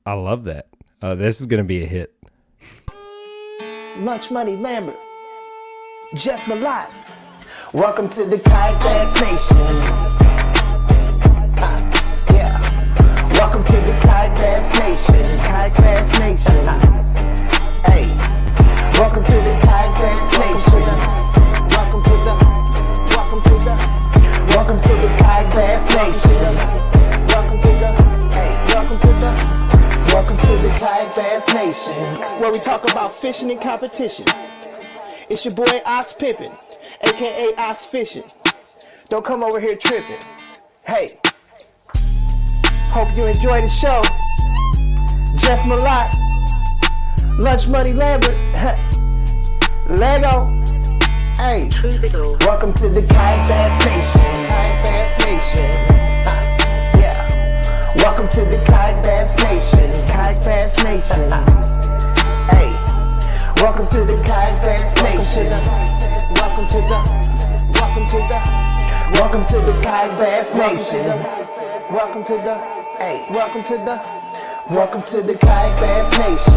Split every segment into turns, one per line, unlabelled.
I love that. This is going to be a hit.
Lunch Money Lambert, Jeff Malott. Welcome to the Kayak Bass Nation. Yeah. Welcome to the Kayak Bass Nation. Kayak Bass Nation. Hey. Welcome to the Kayak Bass Nation. Welcome to the Kayak Bass Nation. Welcome to the Kayak Bass Nation, where we talk about fishing and competition. It's your boy Ox Pippin, aka Ox Fishing. Don't come over here tripping. Hey, hope you enjoy the show. Jeff Malott, Lunch Money Lambert, Lego. Hey, welcome to the Kayak Bass Nation. Kayak Bass Nation. Welcome to the Kayak Bass Nation. Kayak Bass Nation. Hey, welcome to the Kayak Bass Nation. Welcome to the Kayak Bass Nation. Welcome to the Kayak Bass Nation.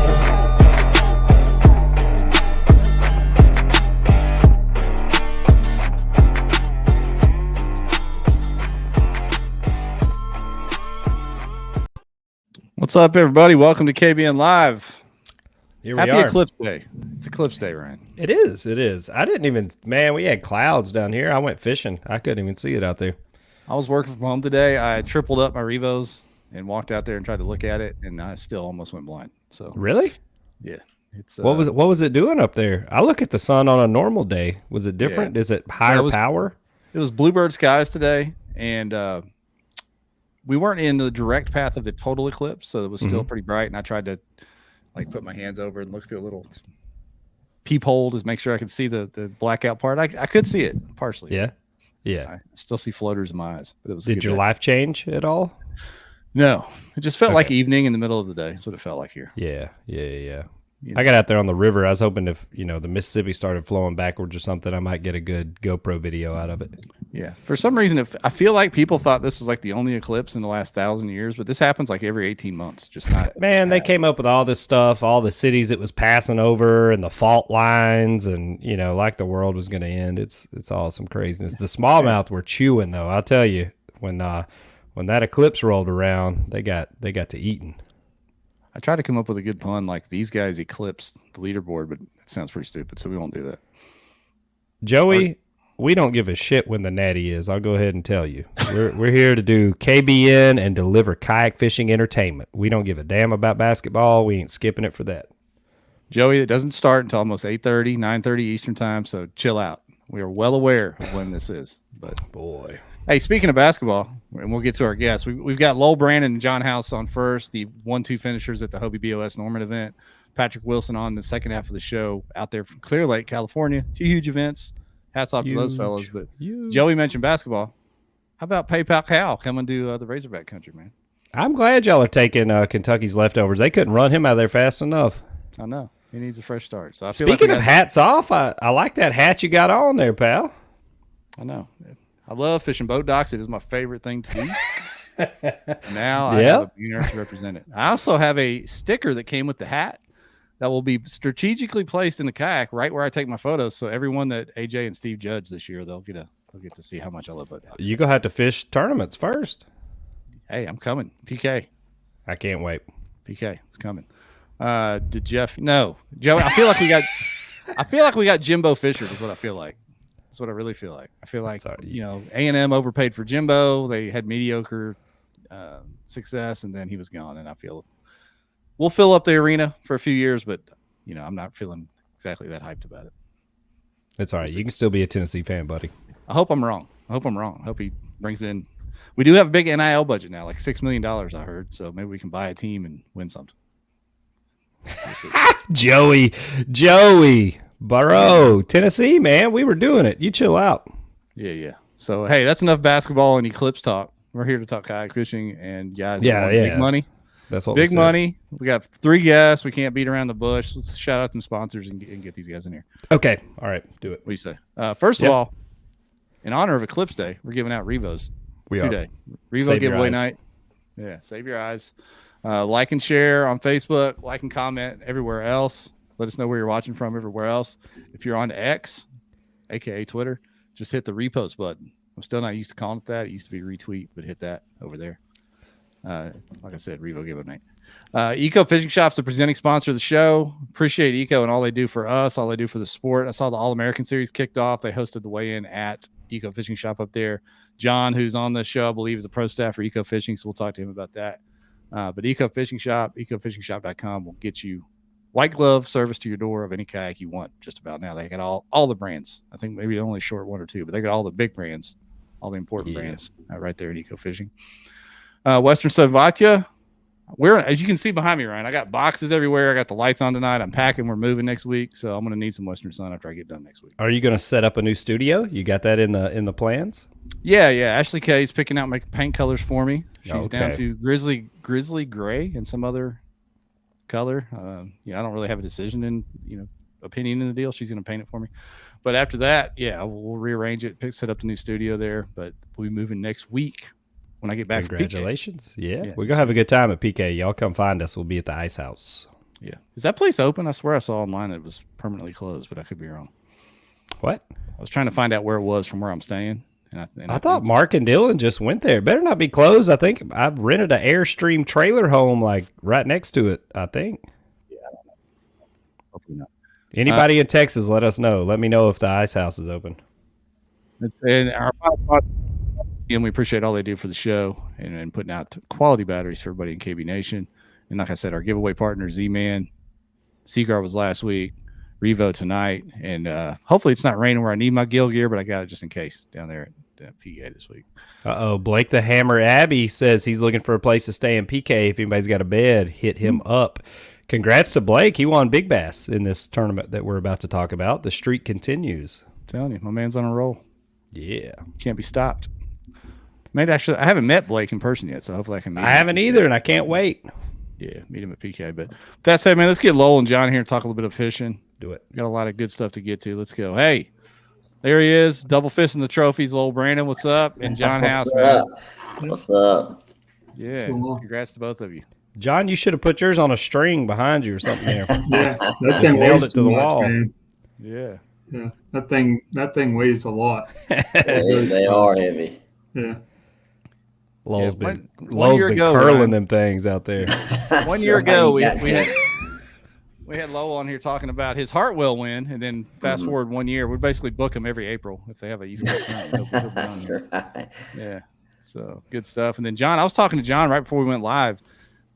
What's up, everybody? Welcome to KBN Live.
Here we
Happy
are.
Eclipse Day. It's Eclipse Day, Ryan.
It is. It is. I didn't even, man, we had clouds down here. I went fishing. I couldn't even see it out there.
I was working from home today. I tripled up my Revos and walked out there and tried to look at it, and I still almost went blind. So
Really?
yeah, it's
What was it doing up there? I look at the sun on a normal day. Was it different?
Yeah.
Is it higher power?
It was bluebird skies today, and we weren't in the direct path of the total eclipse, so it was still pretty bright. And I tried to like put my hands over and look through a little peephole to make sure I could see the blackout part. I could see it partially.
Yeah. Yeah.
I still see floaters in my eyes, but it was.
Did your life change at all?
No, it just felt like evening in the middle of the day. That's what it felt like here.
Yeah. Yeah.
You know.
I got out there on the river. I was hoping if, the Mississippi started flowing backwards or something, I might get a good GoPro video out of it.
Yeah. For some reason, I feel like people thought this was like the only eclipse in the last 1,000 years, but this happens like every 18 months. Just not.
Man, they came up with all this stuff, all the cities it was passing over and the fault lines and, like the world was going to end. It's all some craziness. The smallmouth were chewing, though. I'll tell you, when that eclipse rolled around, they got to eating.
I tried to come up with a good pun like these guys eclipsed the leaderboard, but it sounds pretty stupid, so we won't do that.
Joey, we don't give a shit when the natty is. I'll go ahead and tell you. We're here to do KBN and deliver kayak fishing entertainment. We don't give a damn about basketball. We ain't skipping it for that.
Joey, it doesn't start until almost 8:30, 9:30 Eastern time, so chill out. We are well aware of when this is. But
boy.
Hey, speaking of basketball, and we'll get to our guests, we've got Lowell, Brannan, and John House on first, the 1-2 finishers at the Hobie BOS Norman event. Patrick Wilson on the second half of the show out there from Clear Lake, California. 2 huge events. Hats off to those fellas. But Joey mentioned basketball. How about PayPal Cal coming to the Razorback country, man?
I'm glad y'all are taking Kentucky's leftovers. They couldn't run him out of there fast enough.
I know. He needs a fresh start. So I feel
Speaking
like
of hats off, I like that hat you got on there, pal.
I know. I love fishing boat docks. It is my favorite thing to do. Now I have a beginner to represent it. I also have a sticker that came with the hat that will be strategically placed in the kayak right where I take my photos. So everyone that AJ and Steve judge this year, they'll get to see how much I love boat docks.
You're going to have to fish tournaments first.
Hey, I'm coming. PK.
I can't wait.
PK, it's coming. Did Jeff? No, Joe. I feel like we got Jimbo Fisher. Is what I feel like. That's what I really feel like. I feel like A&M overpaid for Jimbo. They had mediocre success, and then he was gone. And I feel we'll fill up the arena for a few years, but I'm not feeling exactly that hyped about it.
It's all right. You can still be a Tennessee fan, buddy.
I hope I'm wrong. I hope he brings in. We do have a big NIL budget now, like $6 million. I heard, so maybe we can buy a team and win something.
Joey, Burrow, Tennessee, man, we were doing it. You chill out.
Yeah. So hey, that's enough basketball and Eclipse talk. We're here to talk kayak fishing and guys. Big money.
That's what
big money. We got 3 guests. We can't beat around the bush. Let's shout out some sponsors and get these guys in here.
Okay. All right. Do it.
What do you say? First of all, in honor of Eclipse Day, we're giving out Revos.
We are.
Today. Revo giveaway night. Yeah. Save your eyes. Like and share on Facebook. Like and comment everywhere else. Let us know where you're watching from everywhere else. If you're on X, aka Twitter, just hit the repost button. I'm still not used to calling it that. It used to be retweet, but hit that over there. Like I said, Revo give it a name. Eco Fishing Shop's the presenting sponsor of the show. Appreciate Eco and all they do for us, all they do for the sport. I saw the All-American Series kicked off. They hosted the weigh-in at Eco Fishing Shop up there. John, who's on the show, I believe is a pro staff for Eco Fishing, so we'll talk to him about that. But Eco Fishing Shop, ecofishingshop.com will get you white glove service to your door of any kayak you want just about now. They got all the brands. I think maybe only short one or two, but they got all the big brands, all the important brands right there in Eco Fishing. Western Son Vodka. As you can see behind me, Ryan, I got boxes everywhere. I got the lights on tonight. I'm packing. We're moving next week, so I'm going to need some Western Sun after I get done next week.
Are you going to set up a new studio? You got that in the plans?
Yeah. Ashley Kay's picking out my paint colors for me. She's down to grizzly gray and some other color. I don't really have a decision opinion in the deal. She's going to paint it for me. But after that, we'll rearrange it, set up the new studio there. But we'll be moving next week. When I get back,
congratulations! Yeah, we're gonna have a good time at PK. Y'all come find us. We'll be at the Ice House.
Yeah, is that place open? I swear I saw online that it was permanently closed, but I could be wrong.
What?
I was trying to find out where it was from where I'm staying, and I
thought Mark and Dylan just went there. Better not be closed. I think I've rented an Airstream trailer home like right next to it. I think.
Yeah, I don't know. Hopefully not.
Anybody in Texas, let us know. Let me know if the Ice House is open.
And our final thought. And we appreciate all they do for the show and putting out quality batteries for everybody in KB Nation. And like I said, our giveaway partner, Z-Man, Seaguar was last week, Revo tonight. And hopefully it's not raining where I need my gill gear, but I got it just in case down there at PK this week.
Blake the Hammer Abbey says he's looking for a place to stay in PK. If anybody's got a bed, hit him up. Congrats to Blake. He won Big Bass in this tournament that we're about to talk about. The streak continues.
I'm telling you, my man's on a roll.
Yeah.
Can't be stopped. Maybe actually, I haven't met Blake in person yet, so hopefully I can meet him.
I haven't either, and I can't wait.
Yeah, meet him at PK. But with that said, man, let's get Lowell and John here and talk a little bit of fishing.
Do it.
Got a lot of good stuff to get to. Let's go. Hey, there he is, double fishing the trophies. Lowell Brannan, what's up? And John House, man.
What's up?
Yeah, congrats to both of you.
John, you should have put yours on a string behind you or something there.
Yeah, that thing
nailed
weighs
it to the
too much,
wall.
man.
Yeah,
that thing weighs a lot.
They are heavy.
Yeah.
Lowell's been curling them things out there.
1 year ago, we had Lowell on here talking about his Hartwell win, and then fast forward 1 year, we basically book him every April if they have a East Coast tournament.
That's right.
Yeah, so good stuff. And then John, I was talking to John right before we went live.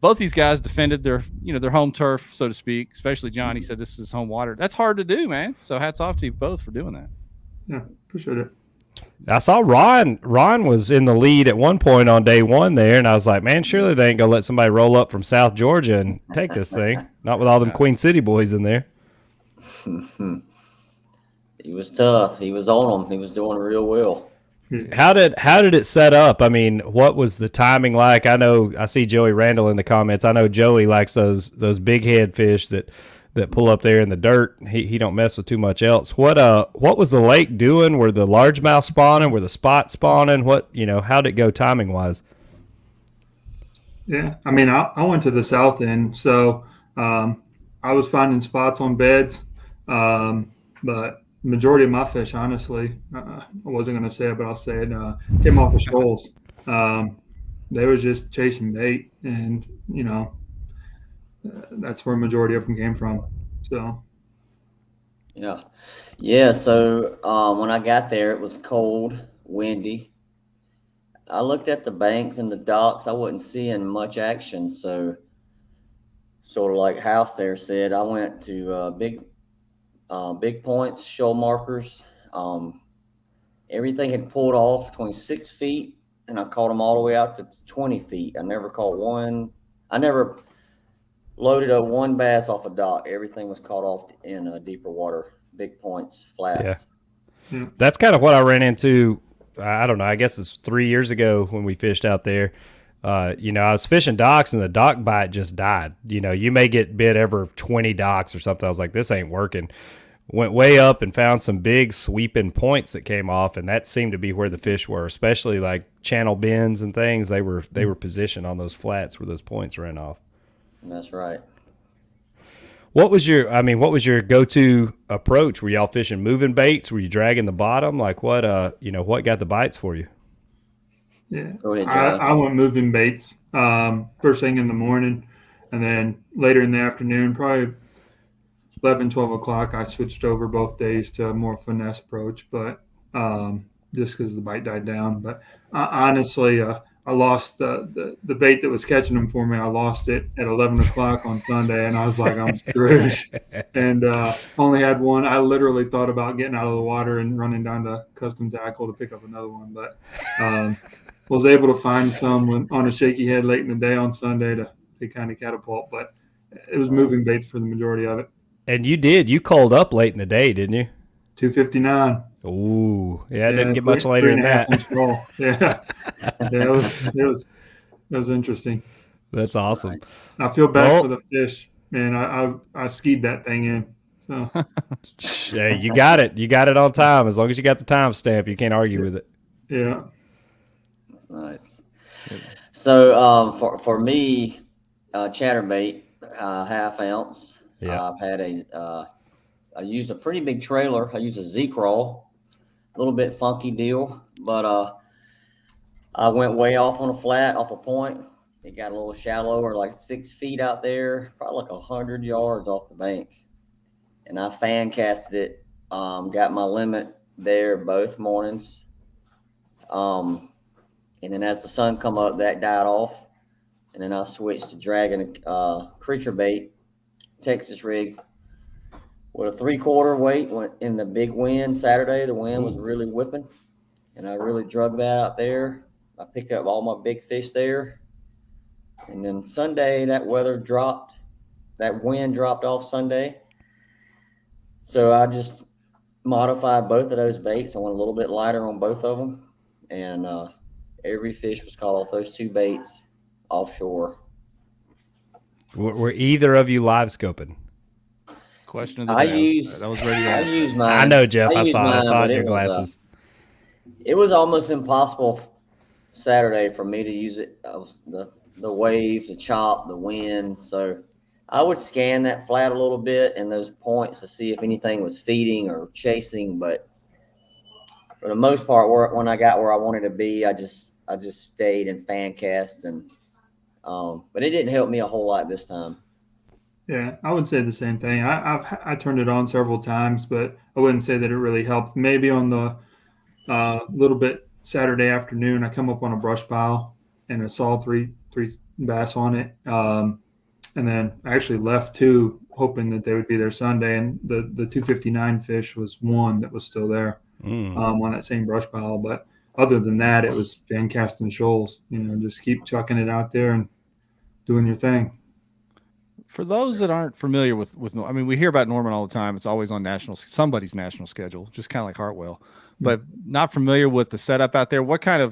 Both these guys defended their home turf, so to speak. Especially John, he said this is home water. That's hard to do, man. So hats off to you both for doing that.
Yeah, appreciate it.
I saw Ron was in the lead at one point on day one there, and I was like, man, surely they ain't gonna let somebody roll up from South Georgia and take this thing. Not with all them Queen City boys in there.
He was tough. He was on them. He was doing real well.
How did it set up? I mean, what was the timing like? I see Joey Randall in the comments. I know Joey likes those big head fish that pull up there in the dirt. He don't mess with too much else. What was the lake doing? Were the largemouth spawning? Were the spots spawning? How'd it go timing wise?
Yeah, I mean, I went to the south end, so I was finding spots on beds, but majority of my fish, honestly, I wasn't going to say it, but I'll say it, came off the shoals. They was just chasing bait, and, that's where majority of them came from. So,
yeah. So when I got there, it was cold, windy. I looked at the banks and the docks. I wasn't seeing much action. So, sort of like House there said, I went to big points, shoal markers. Everything had pulled off between 6 feet, and I caught them all the way out to 20 feet. I never caught one. I never loaded up one bass off a dock. Everything was caught off in deeper water, big points, flats.
Yeah. That's kind of what I ran into. I don't know. I guess it's 3 years ago when we fished out there. I was fishing docks and the dock bite just died. You may get bit every 20 docks or something. I was like, this ain't working. went way up and found some big sweeping points that came off, and that seemed to be where the fish were, especially like channel bends and things. They were positioned on those flats where those points ran off.
That's right.
What was your go-to approach? Were y'all fishing moving baits? Were you dragging the bottom? Like what what got the bites for you?
Yeah,
Go ahead, John.
I went moving baits first thing in the morning, and then later in the afternoon, probably 11, 12 o'clock, I switched over both days to a more finesse approach, but just because the bite died down. But honestly, I lost the bait that was catching them for me. I lost it at 11 o'clock on Sunday, and I was like, I'm screwed. And only had one. I literally thought about getting out of the water and running down to Custom Tackle to pick up another one, but was able to find some on a shaky head late in the day on Sunday to kind of catapult. But it was moving baits for the majority of it.
And you called up late in the day, didn't you?
259.
Ooh, yeah, it didn't get much later than that.
Yeah, it was interesting.
That's awesome.
I feel bad for the fish, man. I skied that thing in. So
hey, you got it. You got it on time. As long as you got the time stamp, you can't argue with it.
Yeah,
That's nice. So for me, chatterbait, 1/2 ounce.
Yeah.
I've had I used a pretty big trailer. I used a Z-Crawl, a little bit funky deal, but I went way off on a flat, off a point. It got a little shallower, like 6 feet out there, probably like 100 yards off the bank. And I fan casted it, got my limit there both mornings. And then as the sun come up, that died off. And then I switched to dragging a creature bait, Texas rig, with a 3/4 weight. Went in the big wind Saturday. The wind was really whipping, and I really drug that out there. I picked up all my big fish there. And then Sunday, that weather dropped. That wind dropped off Sunday. So I just modified both of those baits. I went a little bit lighter on both of them. And every fish was caught off those 2 baits offshore.
Were either of you live scoping?
Question of the day. I was ready to
I
ask.
used mine.
I know, Jeff. I
used
saw it. I
mine,
saw it
but
in your glasses.
It was almost impossible Saturday for me to use it. The waves, the chop, the wind. So I would scan that flat a little bit and those points to see if anything was feeding or chasing. But for the most part, when I got where I wanted to be, I just stayed and fan cast, and but it didn't help me a whole lot this time.
yeah, I would say the same thing. I turned it on several times, but I wouldn't say that it really helped. Maybe on the little bit Saturday afternoon, I come up on a brush pile and I saw three bass on it. And then I actually left 2, hoping that they would be there Sunday. And the 259 fish was one that was still there on that same brush pile. But other than that, it was fan casting shoals. Just keep chucking it out there and doing your thing.
For those that aren't familiar with I mean, we hear about Norman all the time. It's always on somebody's national schedule, just kind of like Hartwell. But not familiar with the setup out there. What kind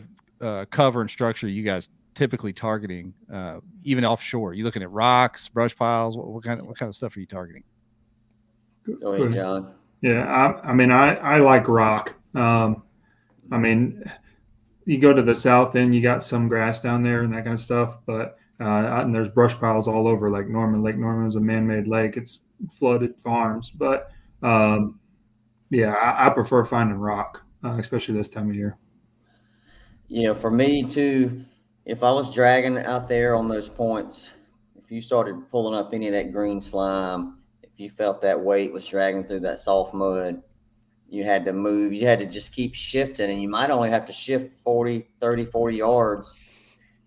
of cover and structure are you guys typically targeting, even offshore? You looking at rocks, brush piles? What kind of stuff are you targeting?
Go ahead, John.
Yeah, I mean, I like rock. I mean, you go to the south end, you got some grass down there and that kind of stuff, but and there's brush piles all over Lake Norman. Lake Norman is a man-made lake. It's flooded farms, but yeah, I prefer finding rock, especially this time of year.
For me too, if I was dragging out there on those points, if you started pulling up any of that green slime, if you felt that weight was dragging through that soft mud, you had to move. You had to just keep shifting, and you might only have to shift 40 yards,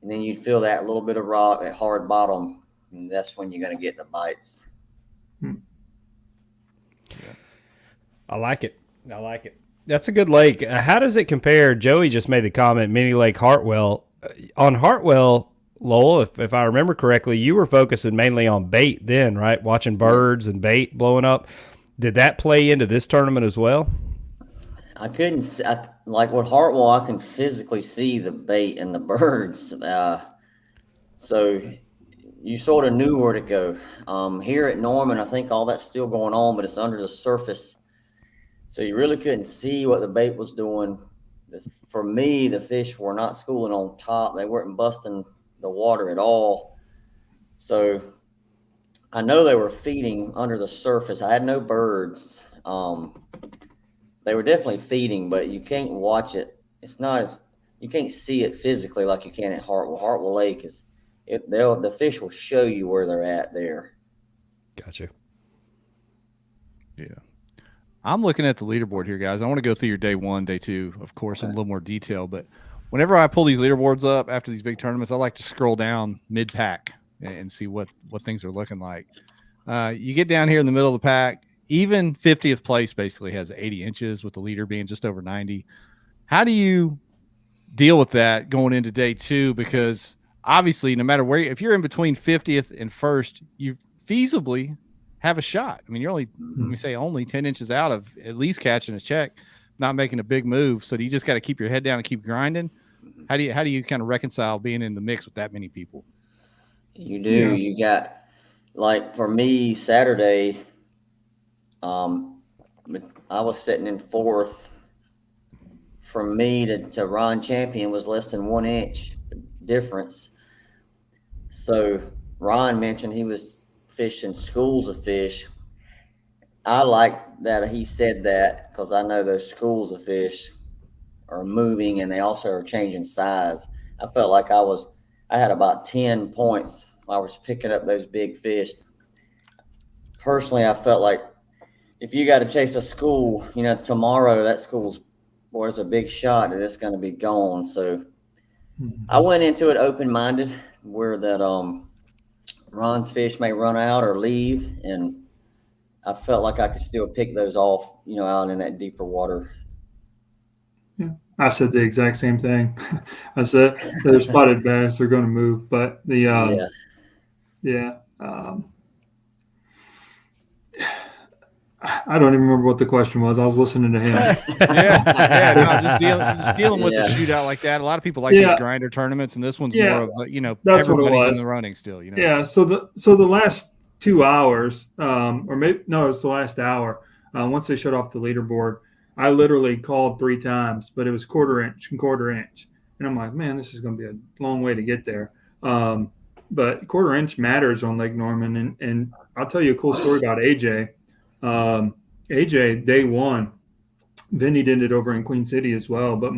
and then you'd feel that little bit of rock, that hard bottom, and that's when you're going to get the bites.
I like it. That's a good lake. How does it compare? Joey just made the comment, Mini Lake Hartwell. On Hartwell, Lowell, if I remember correctly, you were focusing mainly on bait then, right? Watching birds and bait blowing up. Did that play into this tournament as well?
I couldn't, like with Hartwell, I can physically see the bait and the birds. So you sort of knew where to go. Here at Norman, I think all that's still going on, but it's under the surface. So you really couldn't see what the bait was doing. For me, the fish were not schooling on top. They weren't busting the water at all. So I know they were feeding under the surface. I had no birds. They were definitely feeding, but you can't watch it. It's not as, you can't see it physically like you can at Hartwell. Hartwell Lake is, the fish will show you where they're at there.
Gotcha.
Yeah. I'm looking at the leaderboard here, guys. I want to go through your day 1, day 2, of course, in a little more detail. But whenever I pull these leaderboards up after these big tournaments, I like to scroll down mid-pack and see what things are looking like. You get down here in the middle of the pack, even 50th place basically has 80 inches with the leader being just over 90. How do you deal with that going into day 2? Because obviously, no matter where, if you're in between 50th and first, you feasibly have a shot. I mean, you're only, let me say, only 10 inches out of at least catching a check, not making a big move. So you just got to keep your head down and keep grinding. How do you kind of reconcile being in the mix with that many people?
You do. Yeah. You got, like, for me, Saturday, I was sitting in 4th. From me to Ron Champion was less than 1 inch difference. So Ron mentioned he was fishing schools of fish. I like that he said that, because I know those schools of fish are moving and they also are changing size. I felt like I had about 10 points while I was picking up those big fish. Personally, I felt like if you got to chase a school, tomorrow that school's, boy, it's a big shot and it's going to be gone. So I went into it open-minded, where that Ron's fish may run out or leave, and I felt like I could still pick those off, out in that deeper water.
Yeah, I said the exact same thing. I said they're spotted bass; they're going to move, but I don't even remember what the question was. I was listening to him.
Just dealing with the shootout like that. A lot of people like these grinder tournaments, and this one's more of
that's
everybody's
what it was.
In the running still.
Yeah. So the last 2 hours, or maybe no, it's the last hour. Once they shut off the leaderboard, I literally called 3 times, but it was quarter inch, and I'm like, man, this is going to be a long way to get there. But quarter inch matters on Lake Norman, and I'll tell you a cool story about AJ. AJ, day 1, Vinny did it over in Queen City as well. But it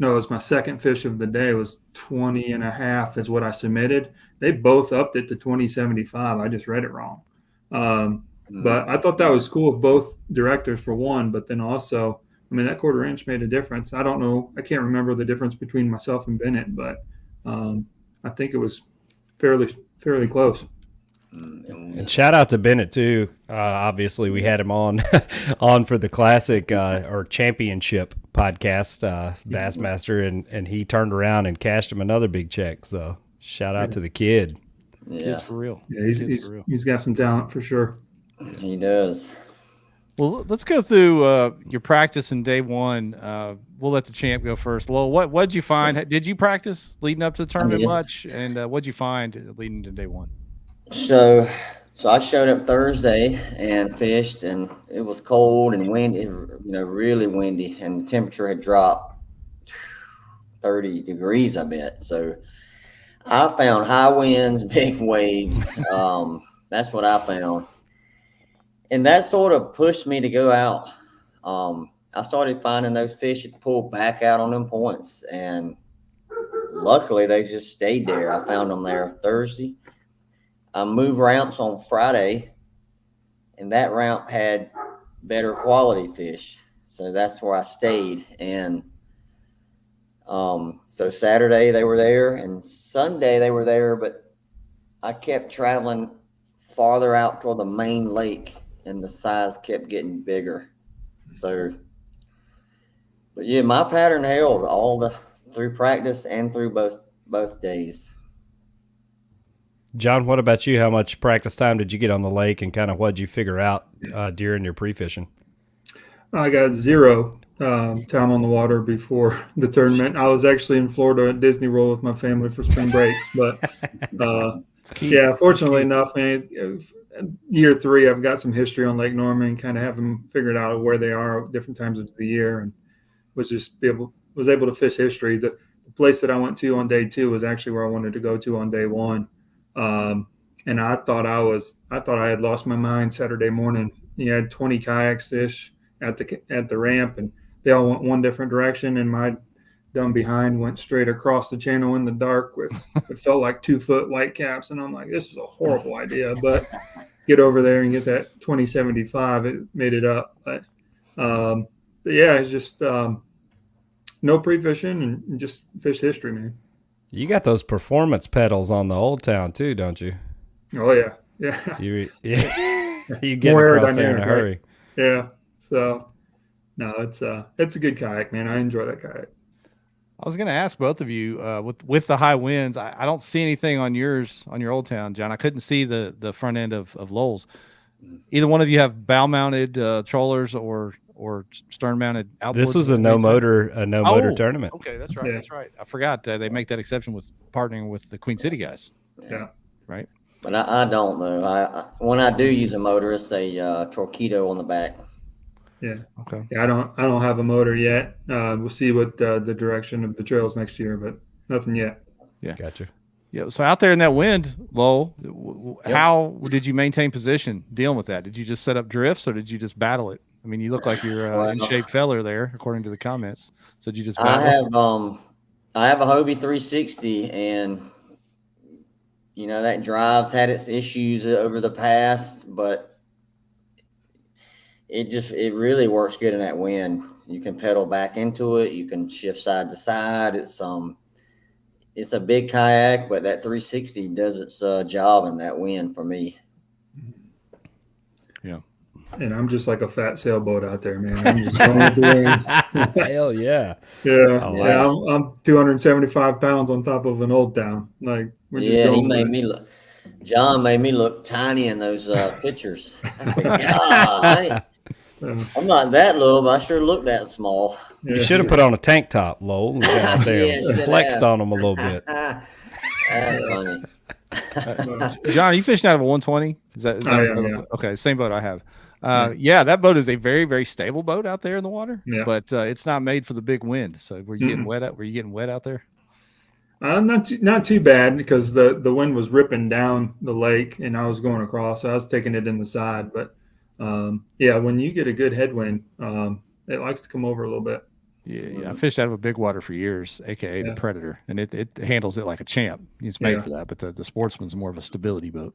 was my second fish of the day, was 20 and a half is what I submitted. They both upped it to 20.75. I just read it wrong. But I thought that was cool of both directors, for one, but then also, that quarter inch made a difference. I don't know. I can't remember the difference between myself and Bennett, but I think it was fairly close.
And shout out to Bennett too. Obviously, we had him on for the classic or championship podcast, Bassmaster, and he turned around and cashed him another big check. So shout out to the kid.
Yeah,
Kid's for real.
Yeah, he's got some talent for sure.
He does.
Well, let's go through your practice in day 1. We'll let the champ go first. Lowell, what'd you find? Did you practice leading up to the tournament much? And what'd you find leading to day 1?
So I showed up Thursday and fished, and it was cold and windy, really windy, and the temperature had dropped 30 degrees, I bet. So I found high winds, big waves. That's what I found. And that sort of pushed me to go out. I started finding those fish that pulled back out on them points, and luckily they just stayed there. I found them there Thursday. I moved ramps on Friday, and that ramp had better quality fish. So that's where I stayed. And so Saturday they were there, and Sunday they were there, but I kept traveling farther out toward the main lake, and the size kept getting bigger. So, but yeah, my pattern held all through practice and through both days.
John, what about you? How much practice time did you get on the lake, and kind of what did you figure out during your pre-fishing?
I got 0 time on the water before the tournament. I was actually in Florida at Disney World with my family for spring break, but Yeah, fortunately enough, man, year 3, I've got some history on Lake Norman, kind of have them figured out where they are at different times of the year, and was able to fish history. The place that I went to on day 2 was actually where I wanted to go to on day 1. And I thought I had lost my mind Saturday morning. You had 20 kayaks ish at the ramp, and they all went one different direction, and my dumb behind went straight across the channel in the dark with it felt like 2-foot white caps, and I'm like, this is a horrible idea, but get over there and get that 2075. It made it up, but yeah, it's just no pre-fishing and just fish history, man.
You got those performance pedals on the Old Town too, don't you?
Oh yeah.
You get across there in a hurry.
Right? Yeah. So no, it's a good kayak, man. I enjoy that kayak.
I was going to ask both of you with the high winds. I don't see anything on your Old Town, John. I couldn't see the front end of Lowell's. Either one of you have bow mounted trollers or stern mounted outboards?
This was a no motor tournament.
Okay, that's right. Yeah. That's right. I forgot they make that exception with partnering with the Queen City guys.
Yeah.
Right.
But I don't know. I when I do use a motor, it's a torpedo on the back.
Yeah.
Okay.
Yeah, I don't have a motor yet. We'll see what the direction of the trails next year, but nothing yet.
Yeah.
Gotcha.
Yeah. So out there in that wind, Lowell, how did you maintain position dealing with that? Did you just set up drifts or did you just battle it? I mean, you look like you're in shape feller there, according to the comments. So did you just battle?
I have a Hobie 360, and that drive's had its issues over the past, but it really works good in that wind. You can pedal back into it. You can shift side to side. It's a big kayak, but that 360 does its job in that wind for me.
Yeah.
And I'm just like a fat sailboat out there, man. I'm just going with the wind.
Hell yeah.
Yeah. I'm 275 pounds on top of an Old Town. Like,
John made me look tiny in those pictures. God, I'm not that little, but I sure look that small.
You should have put on a tank top, Lowell, and got out there and flexed on them a little bit.
That's funny.
John, are you fishing out of a 120? Is that
yeah.
Okay? Same boat I have. Yeah, that boat is a very, very stable boat out there in the water.
Yeah.
But it's not made for the big wind. So were you getting wet out? Were you getting wet out there?
Not too bad, because the wind was ripping down the lake and I was going across, so I was taking it in the side. But yeah, when you get a good headwind, it likes to come over a little bit.
Yeah. I fished out of a big water for years, aka the Predator, and it handles it like a champ. It's made for that, but the Sportsman's more of a stability boat.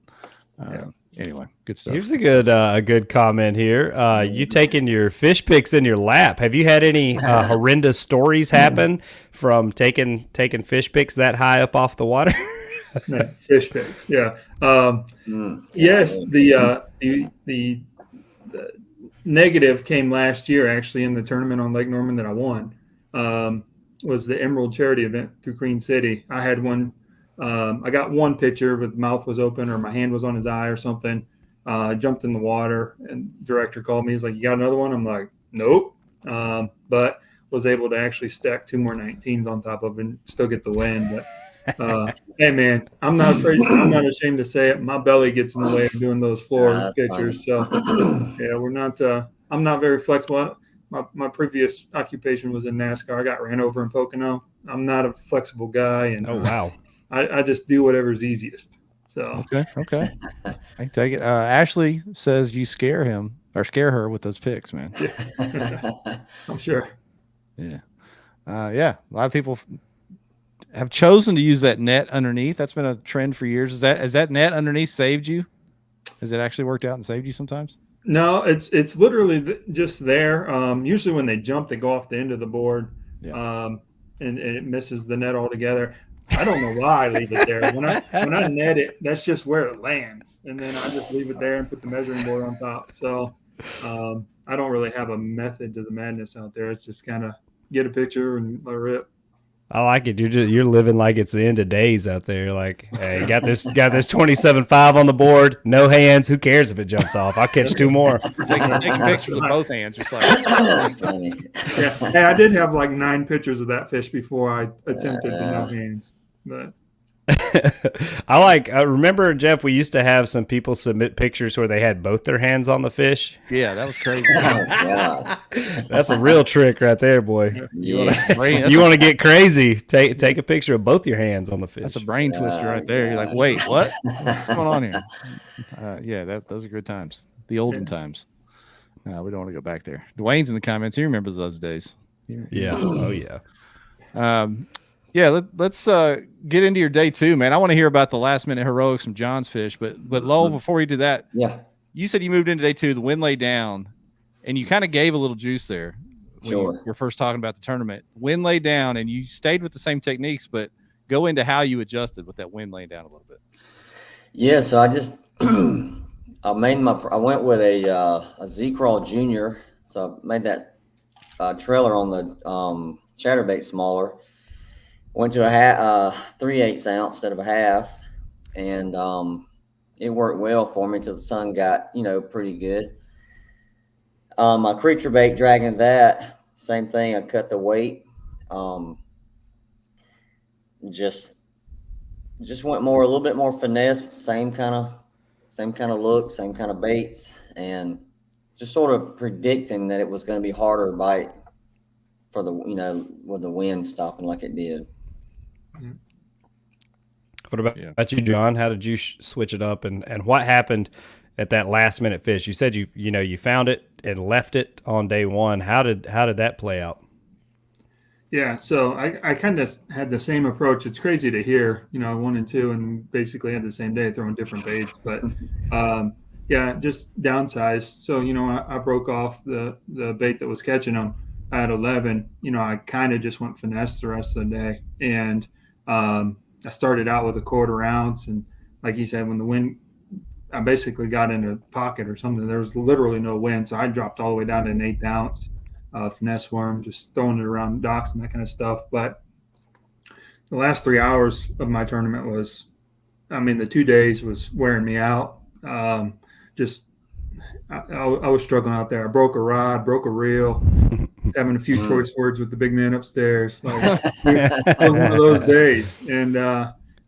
Anyway, good stuff.
Here's a good comment here. You taking your fish picks in your lap. Have you had any horrendous stories happen from taking fish picks that high up off the water?
Fish picks, yeah. Yes, the negative came last year, actually, in the tournament on Lake Norman that I won. Was the Emerald Charity event through Queen City. I had one. I got one picture, but the mouth was open or my hand was on his eye or something. I jumped in the water, and the director called me. He's like, "You got another one?" I'm like, "Nope." But was able to actually stack 2 more 19s on top of it and still get the win. But hey, man, I'm not ashamed to say it. My belly gets in the way of doing those floor pictures. So yeah, I'm not very flexible. My previous occupation was in NASCAR. I got ran over in Pocono. I'm not a flexible guy, and
oh wow.
I just do whatever's easiest. So
okay, I can take it. Ashley says you scare her with those picks, man.
I'm sure.
Yeah, a lot of people have chosen to use that net underneath. That's been a trend for years. Has that net underneath saved you? Has it actually worked out and saved you sometimes?
No, it's literally just there. Usually when they jump, they go off the end of the board, and it misses the net altogether. I don't know why I leave it there. When I net it, that's just where it lands, and then I just leave it there and put the measuring board on top. So I don't really have a method to the madness out there. It's just kind of get a picture and let it rip.
I like it. You're living like it's the end of days out there. Like, hey, got this 27.5 on the board. No hands. Who cares if it jumps off? I'll catch 2 more.
Taking pictures with both hands, just like.
That's funny.
Yeah. Hey, I did have like 9 pictures of that fish before I attempted the no hands, but
I remember, Jeff, we used to have some people submit pictures where they had both their hands on the fish.
Yeah, that was crazy.
Oh, God.
That's a real trick right there, boy.
Yeah.
You want to get crazy? Take a picture of both your hands on the fish.
That's a brain twister right there. You're like,
God.
wait, what? What's going on here? Yeah, those are good times. The olden times. We don't want to go back there. Dwayne's in the comments. He remembers those days.
Yeah. Oh, yeah.
Yeah, let's get into your day 2, man. I want to hear about the last minute heroics from John's fish, but Lowell, before you do that,
Yeah.
you said you moved into day 2, the wind lay down, and you kind of gave a little juice there when
Sure.
you were first talking about the tournament. Wind lay down, and you stayed with the same techniques, but go into how you adjusted with that wind laying down a little bit.
Yeah, so I just I went with a Z-Crawl Junior, so I made that trailer on the chatterbait smaller. Went to a 3/8 ounce instead of a half, and it worked well for me till the sun got pretty good. My creature bait dragging that same thing. I cut the weight. Just went a little bit more finesse, same kind of look, same kind of baits, and just sort of predicting that it was going to be harder to bite for the with the wind stopping like it did.
What about you, John? How did you switch it up, and what happened at that last minute fish? You said you found it and left it on day 1. How did that play out?
Yeah, so I kind of had the same approach. It's crazy to hear, 1 and 2, and basically had the same day throwing different baits. But yeah, just downsized. So I broke off the bait that was catching them at 11. I kind of just went finesse the rest of the day, and I started out with a 1/4 ounce, and like he said, when the wind, I basically got in a pocket or something. There was literally no wind, so I dropped all the way down to an 1/8 ounce. Finesse worm, just throwing it around docks and that kind of stuff. But the last 3 hours of my tournament the 2 days was wearing me out. I was struggling out there. I broke a rod, broke a reel, having a few choice words with the big man upstairs. Like, it was one of those days. And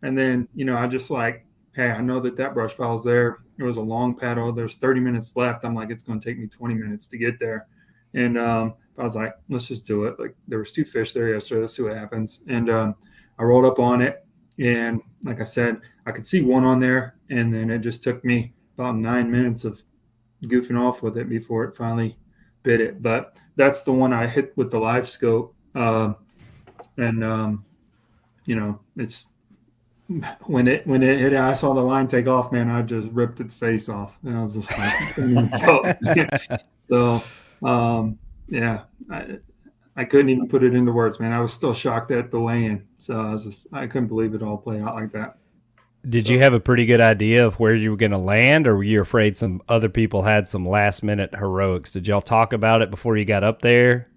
then, I just like, hey, I know that brush pile's there. It was a long paddle. There's 30 minutes left. I'm like, it's going to take me 20 minutes to get there. And I was like, let's just do it. Like, there was 2 fish there yesterday. Let's see what happens. And I rolled up on it. And like I said, I could see one on there. And then it just took me about 9 minutes of goofing off with it before it finally bit it. But that's the one I hit with the live scope. It's when it hit it, I saw the line take off, man. I just ripped its face off. And I was just like, so yeah, I couldn't even put it into words, man. I was still shocked at the weigh-in. So I couldn't believe it all played out like that.
Did you have a pretty good idea of where you were going to land, or were you afraid some other people had some last minute heroics? Did y'all talk about it before you got up there?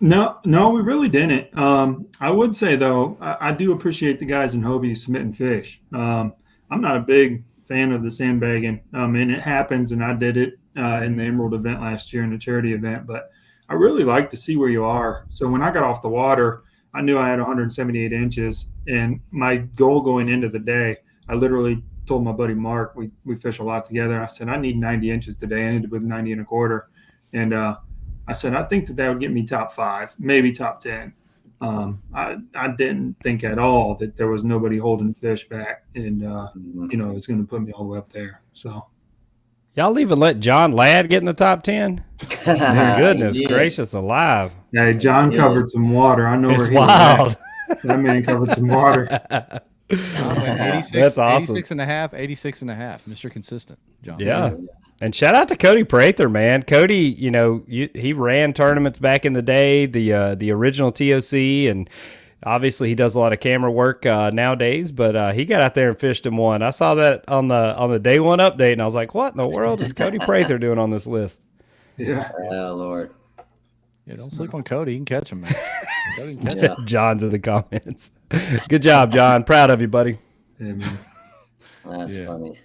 No, we really didn't. I would say though, I do appreciate the guys in Hobie submitting fish. I'm not a big fan of the sandbagging. And it happens, and I did it in the Emerald event last year in the charity event, but I really like to see where you are. So when I got off the water, I knew I had 178 inches, and my goal going into the day, I literally told my buddy Mark, we fish a lot together. I said, I need 90 inches today. I ended with 90 1/4. And I said, I think that would get me top 5, maybe top 10. I didn't think at all that there was nobody holding fish back, and it was going to put me all the way up there. So
y'all even let John Ladd get in the top 10? Goodness gracious alive.
Yeah, John covered some water. I know
It's
where he
wild.
was at. That man covered some water.
86,
That's awesome.
86 and a half, 86 and a half. Mr. Consistent, John.
Yeah. And shout out to Cody Prather, man. Cody, he ran tournaments back in the day, the original TOC, and obviously he does a lot of camera work nowadays, but he got out there and fished and won. I saw that on the day 1 update, and I was like, what in the world is Cody Prather doing on this list?
Yeah.
Oh, Lord.
Yeah, don't sleep on Cody. You can catch him, man. Cody can catch him.
Yeah.
John's in the comments. Good job, John. Proud of you, buddy.
Yeah, man.
That's funny.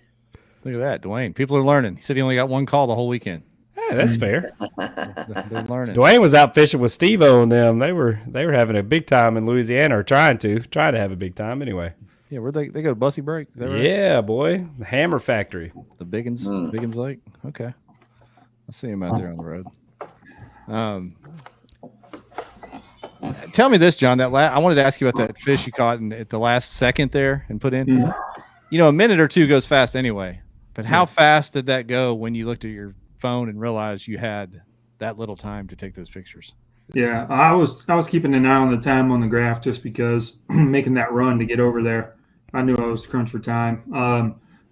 Look at that, Dwayne. People are learning. He said he only got 1 call the whole weekend.
Hey, that's fair.
They're learning.
Dwayne was out fishing with Steve-O and them. They were having a big time in Louisiana, or trying to have a big time anyway.
Yeah, where they go to Bussy Break? Is that right?
Yeah, boy. The Hammer Factory.
The Biggins Lake. Okay, I see him out there on the road. Tell me this, John. I wanted to ask you about that fish you caught at the last second there and put in.
Mhm.
You know, a minute or two goes fast anyway. But how fast did that go when you looked at your phone and realized you had that little time to take those pictures?
Yeah, I was keeping an eye on the time on the graph just because making that run to get over there, I knew I was crunched for time.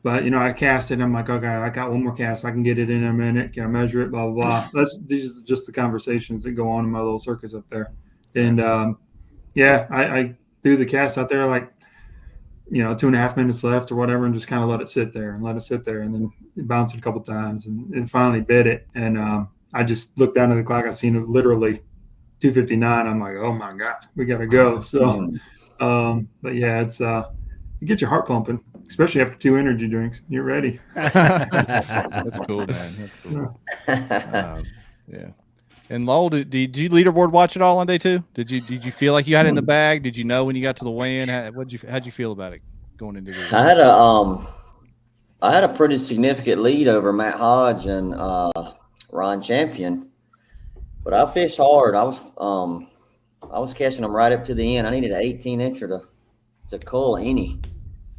But I cast it. I'm like, okay, I got one more cast. I can get it in a minute. Can I measure it? Blah blah blah. These are just the conversations that go on in my little circus up there. And I threw the cast out there like 2.5 minutes left or whatever, and just kind of let it sit there, and then it bounced it a couple times, and finally bit it. And I just looked down at the clock. I seen it literally 2:59. I'm like, oh my god, we gotta go. So, but yeah, it's you get your heart pumping, especially after 2 energy drinks. You're ready.
That's cool, man. That's cool. Yeah. And Lowell, did you leaderboard watch it all on day 2? Did you feel like you had it in the bag? Did you know when you got to the weigh-in? How'd you feel about it going into the?
I had a pretty significant lead over Matt Hodge and Ron Champion, but I fished hard. I was catching them right up to the end. I needed an 18-incher to cull any.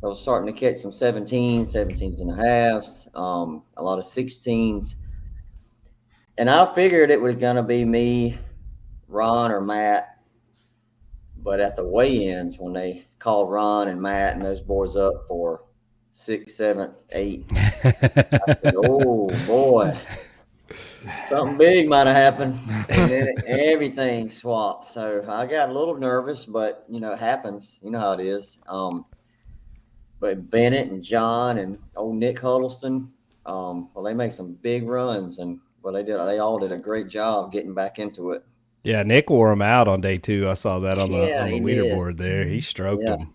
I was starting to catch some 17s and a halves, a lot of 16s. And I figured it was going to be me, Ron, or Matt. But at the weigh-ins, when they called Ron and Matt and those boys up for 6th, 7th, 8th, I said, oh, boy, something big might have happened. And then everything swapped. So I got a little nervous, but, it happens. You know how it is. But Bennett and John and old Nick Huddleston, they make some big runs, and they all did a great job getting back into it.
Yeah, Nick wore him out on day 2. I saw that on the leaderboard there. He stroked him.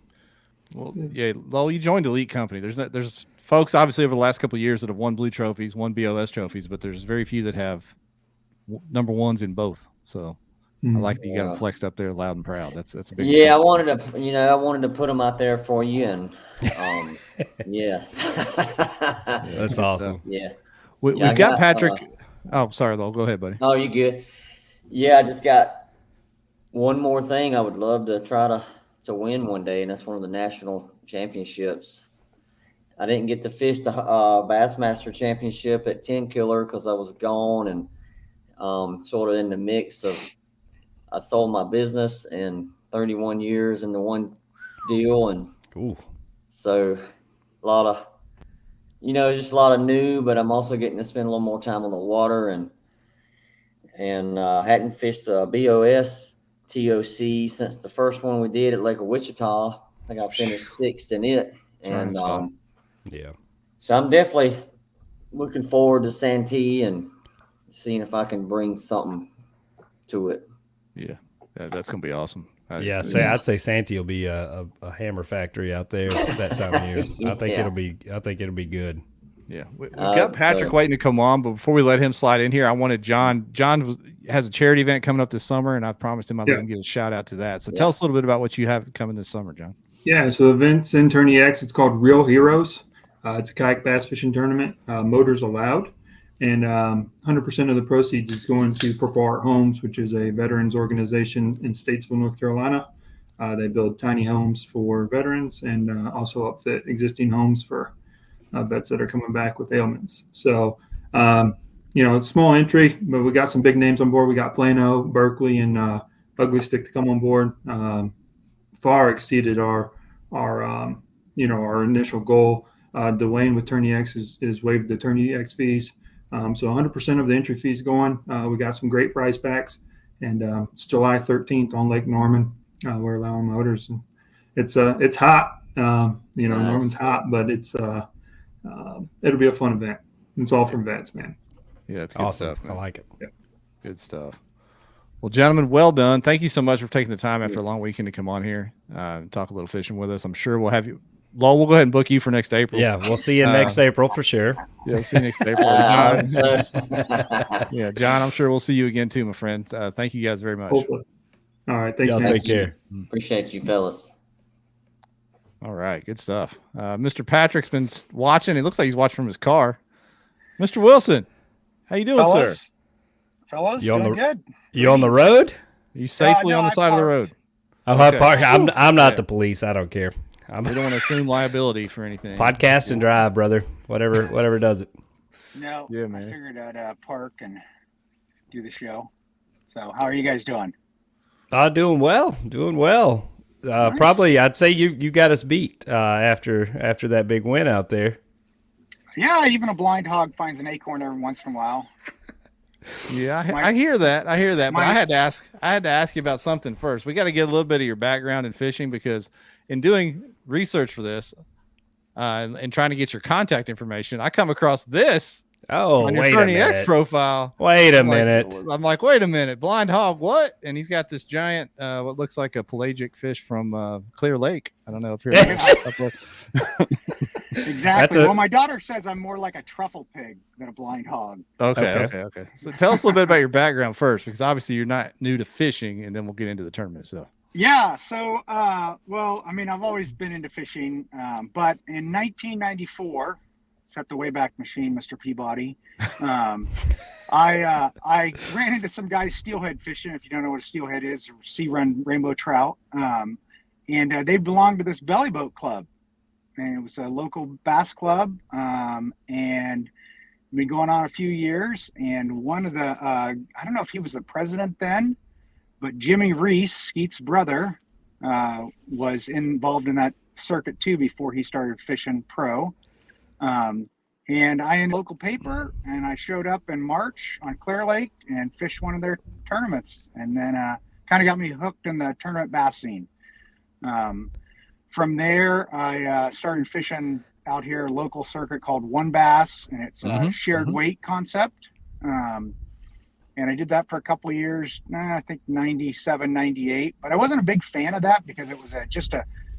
Well, yeah, Lowell, you joined Elite Company. There's folks obviously over the last couple of years that have won blue trophies, won BOS trophies, but there's very few that have number ones in both. So I like that you got them flexed up there loud and proud. That's a big
I wanted to put them out there for you, and
that's awesome.
We've got Patrick. Oh, sorry, Lowell. Go ahead, buddy.
Oh, you good? Yeah, I just got one more thing I would love to try to win one day, and that's one of the national championships. I didn't get to fish the Bassmaster Championship at 10 Killer because I was gone and sort of in the mix of I sold my business and 31 years into one deal, and so a lot of just a lot of new, but I'm also getting to spend a little more time on the water, and hadn't fished a BOS TOC since the first one we did at Lake of Wichita. I think I finished 6th in it, and so I'm definitely looking forward to Santee and seeing if I can bring something to it.
Yeah, that's gonna be awesome.
I'd say Santee will be a hammer factory out there that time of year. I think it'll be good.
Yeah, we've got Patrick waiting to come on, but before we let him slide in here, I wanted John. John has a charity event coming up this summer, and I promised him I'd let him get a shout out to that. So tell us a little bit about what you have coming this summer, John.
Yeah, so the event's in Tourney X. It's called Real Heroes. It's a kayak bass fishing tournament. Motors allowed. And 100% of the proceeds is going to Purple Heart Homes, which is a veterans organization in Statesville, North Carolina. They build tiny homes for veterans and also upfit existing homes for vets that are coming back with ailments. So, it's small entry, but we got some big names on board. We got Plano, Berkeley, and Ugly Stick to come on board. Far exceeded our initial goal. Dwayne with Tourney X is waived the Tourney X fees. So 100% of the entry fees going. We got some great prize packs, and it's July 13th on Lake Norman. We're allowing motors, and it's hot. Nice. Norman's hot, but it'll be a fun event. It's all from vets, man.
Yeah, it's good
awesome
stuff, man.
I like it.
Yeah.
Good stuff. Well, gentlemen, well done. Thank you so much for taking the time after a long weekend to come on here and talk a little fishing with us. I'm sure we'll have you. Lowell, we'll go ahead and book you for next April.
Yeah, we'll see you next April for sure.
Yeah, we'll see you next April. John. Yeah, John, I'm sure we'll see you again too, my friend. Thank you guys very much.
Hopefully. All right, thanks,
Y'all
man.
take care.
Appreciate you, fellas.
All right, good stuff. Mr. Patrick's been watching. It looks like he's watching from his car. Mr. Wilson, how you doing, sir?
Fellas,
You on
doing
the
good.
You on the road?
Are you safely
no,
on the
I
side of the
parked.
road?
Oh,
Okay.
I park. I'm not
Okay.
the police. I don't care. I'm
We don't want to assume liability for anything.
podcast and drive, brother. Whatever does it.
No,
Yeah, man.
I figured I'd park and do the show. So, how are you guys doing?
Doing well.
Nice.
Probably, I'd say you got us beat after that big win out there.
Yeah, even a blind hog finds an acorn every once in a while.
Yeah, I hear that. But
my-
I had to ask you about something first. We got to get a little bit of your background in fishing, because in doing research for this and trying to get your contact information, I come across this
Oh,
on your
wait a
Attorney X
minute.
profile.
Wait a
I'm like-
minute.
I'm like, wait a minute, blind hog, what? And he's got this giant, what looks like a pelagic fish from Clear Lake. I don't know, up here.
Exactly.
That's
Well, my daughter says I'm more like a truffle pig than a blind hog.
Okay. So tell us a little bit about your background first, because obviously you're not new to fishing, and then we'll get into the tournament stuff.
Yeah. So, well, I mean, I've always been into fishing, but in 1994, set the Wayback Machine, Mr. Peabody. I ran into some guys steelhead fishing. If you don't know what a steelhead is, sea run rainbow trout, and they belonged to this belly boat club, and it was a local bass club, and been going on a few years. And one of the I don't know if he was the president then, but Jimmy Reese, Skeet's brother, was involved in that circuit too before he started fishing pro. And I in local paper, and I showed up in March on Clear Lake and fished one of their tournaments, and then kind of got me hooked in the tournament bass scene. From there, I started fishing out here, a local circuit called One Bass, and it's a shared weight concept. And I did that for a couple of years, I think 97, 98, but I wasn't a big fan of that because it was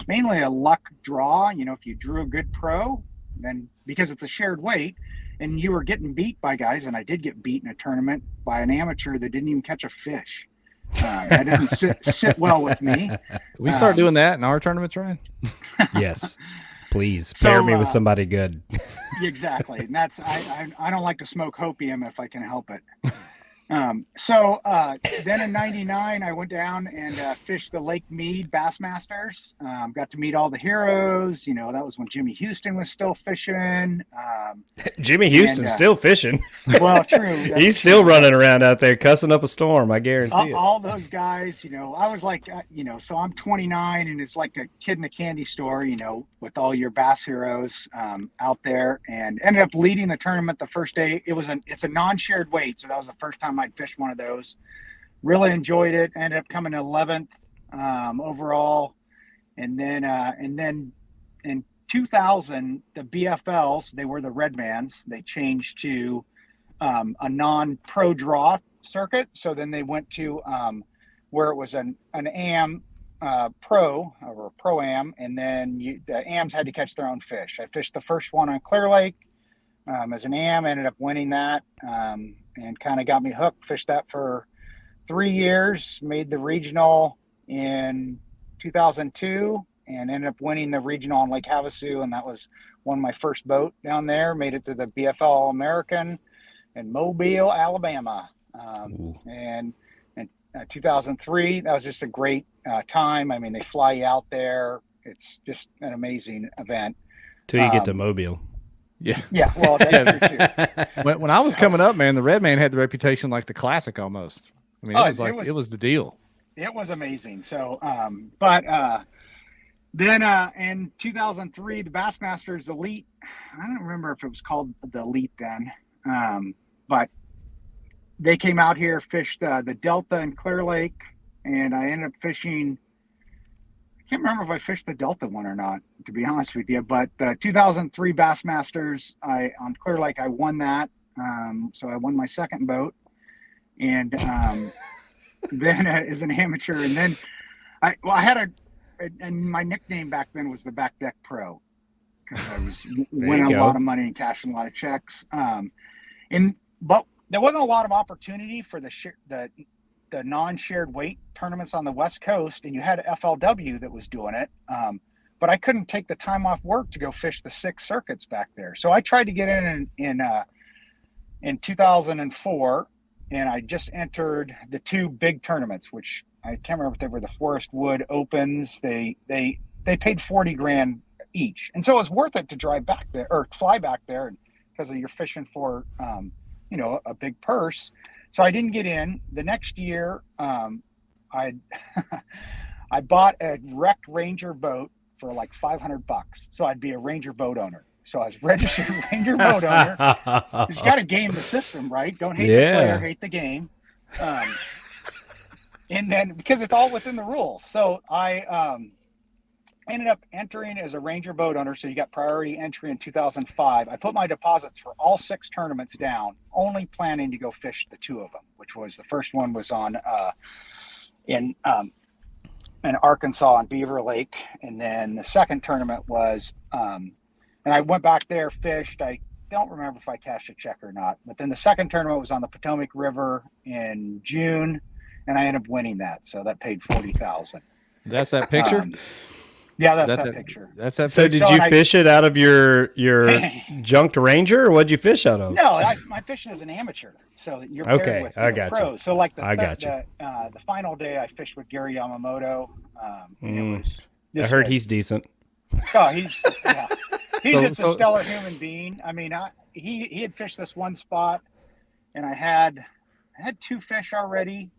mainly a luck draw. You know, if you drew a good pro, then because it's a shared weight and you were getting beat by guys, and I did get beat in a tournament by an amateur that didn't even catch a fish. That doesn't sit well with me.
Can we start doing that in our tournaments, Ryan?
Yes, please pair me with somebody good.
Exactly, and that's I don't like to smoke hopium if I can help it. So then in 99, I went down and fished the Lake Mead Bassmasters. Got to meet all the heroes. You know, that was when Jimmy Houston was still fishing.
Jimmy Houston's still fishing.
Well, true.
He's still running around out there cussing up a storm, I guarantee it.
All those guys, you know, I was like, so I'm 29 and it's like a kid in a candy store, you know, with all your bass heroes out there, and ended up leading the tournament the first day. It's a non-shared weight, so that was the first time I'd fished one of those. Really enjoyed it. Ended up coming 11th overall, and then in 2000, the BFLs, they were the Redmans. They changed to a non-pro draw circuit. So then they went to where it was an AM pro or pro-am, and then the AMs had to catch their own fish. I fished the first one on Clear Lake as an AM, ended up winning that, and kind of got me hooked. Fished that for 3 years, made the regional in 2002, and ended up winning the regional on Lake Havasu, and that won my first boat down there. Made it to the BFL All-American in Mobile, Alabama. And in 2003, that was just a great time. I mean, they fly you out there. It's just an amazing event.
Till you get to Mobile.
Yeah.
Yeah. Well, that's true too.
When I was coming up, man, the Redman had the reputation like the classic almost. I mean, it was the deal.
It was amazing. So, then in 2003, the Bassmasters Elite, I don't remember if it was called the Elite then, but they came out here, fished the Delta in Clear Lake, and I ended up fishing. I can't remember if I fished the Delta one or not, to be honest with you, but the 2003 Bassmasters on Clear Lake, I won that. So I won my second boat, and then as an amateur, and then I had and my nickname back then was the Back Deck Pro, because I was winning a lot of money and cashing a lot of checks. But there wasn't a lot of opportunity for the non-shared weight tournaments on the West Coast, and you had FLW that was doing it. but I couldn't take the time off work to go fish the 6 circuits back there. So I tried to get in 2004, and I just entered the 2 big tournaments, which I can't remember if they were the Forest Wood Opens. They paid 40 grand each, and so it was worth it to drive back there or fly back there because you're fishing for a big purse. So I didn't get in. The next year, I I bought a wrecked Ranger boat for like $500, so I'd be a Ranger boat owner. So I was registered Ranger boat owner. You got to game the system, right? Don't hate the player, hate the game. And then because it's all within the rules. So I ended up entering as a Ranger boat owner. So you got priority entry in 2005. I put my deposits for all 6 tournaments down, only planning to go fish the 2 of them, which was the first one was on in Arkansas on Beaver Lake. And then the second tournament was and I went back there, fished. I don't remember if I cashed a check or not. But then the second tournament was on the Potomac River in June, and I ended up winning that. So that paid $40,000.
That's that picture?
Yeah, that's that picture.
That's that.
So
picture.
did you fish it out of your junked Ranger, or what'd you fish out of?
No, my fishing is an amateur. So you're paired with
I got
pros.
you.
So like the final day, I fished with Gary Yamamoto. And it was.
I heard he's decent.
Oh, he's just a stellar human being. I mean, he had fished this one spot, and I had 2 fish already,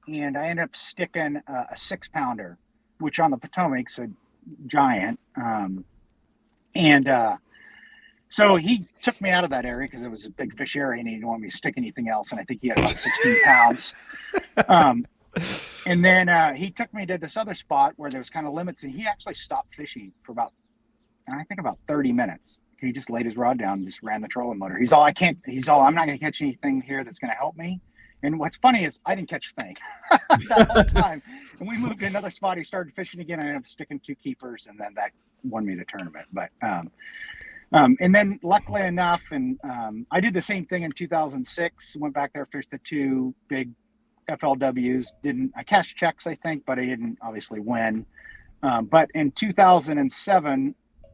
and I ended up sticking a 6-pounder, which on the Potomac's a giant. So he took me out of that area because it was a big fish area, and he didn't want me to stick anything else. And I think he had about 16 pounds. And then he took me to this other spot where there was kind of limits, and he actually stopped fishing for about 30 minutes. He just laid his rod down and just ran the trolling motor. I'm not going to catch anything here that's going to help me. And what's funny is I didn't catch a thing that whole time. And we moved to another spot. He started fishing again. I ended up sticking 2 keepers, and then that won me the tournament. But and then luckily enough, and I did the same thing in 2006. Went back there, fished the 2 big FLWs. I cashed checks, I think, but I didn't obviously win. But in 2007,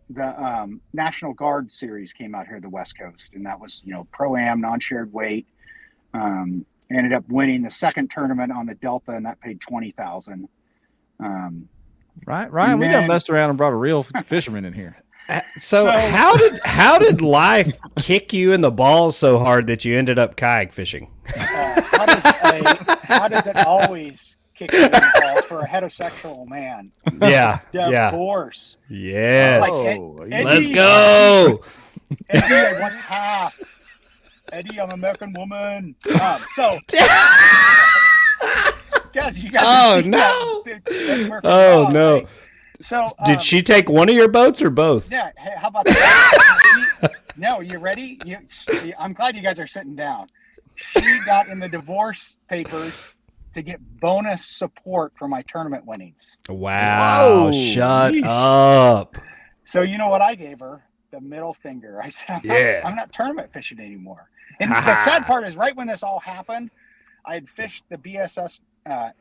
the National Guard Series came out here to the West Coast, and that was pro-am, non-shared weight. Ended up winning the second tournament on the Delta, and that paid $20,000.
Ryan, we done messed around and brought a real fisherman in here.
So how did life kick you in the balls so hard that you ended up kayak fishing?
How does it always kick you in the balls for a heterosexual man?
Yeah.
Divorce.
Yes.
Let's
go.
Eddie, I want half. Eddie, I'm an American woman. So, guys, you guys.
Oh no! Oh no! Right? So, did she take one of your boats or both?
Yeah. Hey, how about that? No, you ready? I'm glad you guys are sitting down. She got in the divorce papers to get bonus support for my tournament winnings.
Wow! Whoa, shut up.
So you know what I gave her? The middle finger. I said, I'm not tournament fishing anymore. And the sad part is right when this all happened, I had fished the BSS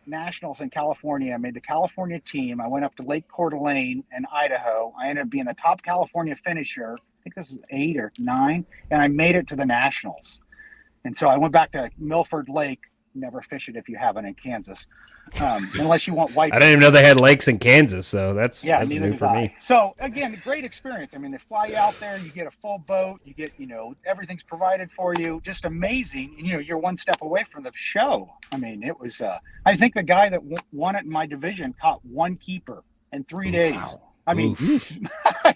Nationals in California. I made the California team. I went up to Lake Coeur d'Alene in Idaho. I ended up being the top California finisher. I think this was 8 or 9. And I made it to the Nationals. And so I went back to Milford Lake. Never fish it if you haven't in Kansas. Unless you want white.
I didn't even know they had lakes in Kansas, so that's new for me.
So again, great experience. I mean, they fly you out there, you get a full boat, you get, everything's provided for you, just amazing. And, you're one step away from the show. I mean, it was, I think the guy that won it in my division caught 1 keeper in 3 days. Wow. I mean,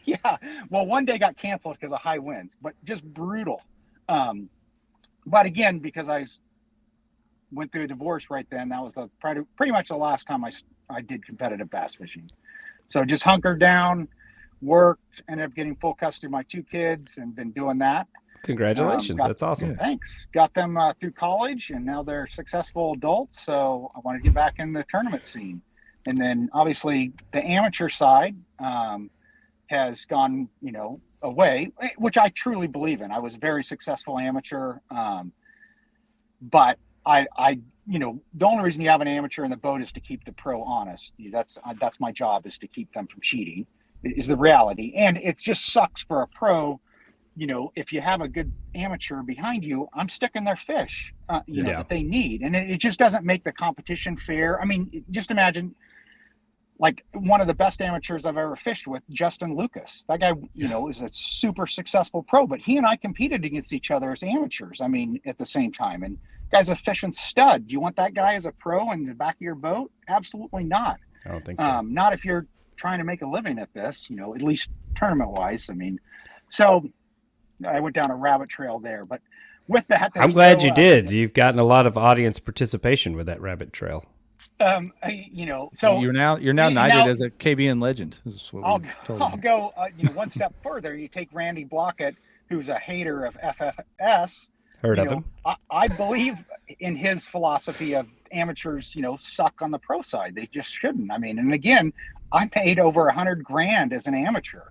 yeah. Well, one day got canceled because of high winds, but just brutal. But again, because I went through a divorce right then, that was pretty much the last time I did competitive bass fishing. So just hunkered down, worked, ended up getting full custody of my 2 kids, and been doing that.
Congratulations. That's awesome.
Thanks. Got them through college, and now they're successful adults. So I want to get back in the tournament scene. And then obviously the amateur side has gone, away, which I truly believe in. I was a very successful amateur. But I the only reason you have an amateur in the boat is to keep the pro honest. That's my job, is to keep them from cheating. is the reality. And it just sucks for a pro. You know, if you have a good amateur behind you, I'm sticking their fish, you know, that they need. And it just doesn't make the competition fair. I mean, just imagine, like, one of the best amateurs I've ever fished with, Justin Lucas. That guy, you know, is a super successful pro, but he and I competed against each other as amateurs. I mean, at the same time. And guy's a fishing stud. Do you want that guy as a pro in the back of your boat? Absolutely not.
I don't think so.
Not if you're trying to make a living at this, you know, at least tournament wise. I mean, so I went down a rabbit trail there, but with that,
I'm glad you did. You've gotten a lot of audience participation with that rabbit trail.
You know, so
you're now knighted as a KBN legend. This is what
I'll go, you know, one step further. You take Randy Blockett, who's a hater of FFS.
Heard of him?
I believe in his philosophy of amateurs, you know, suck on the pro side. They just shouldn't. I mean, and again, I paid over $100,000 as an amateur,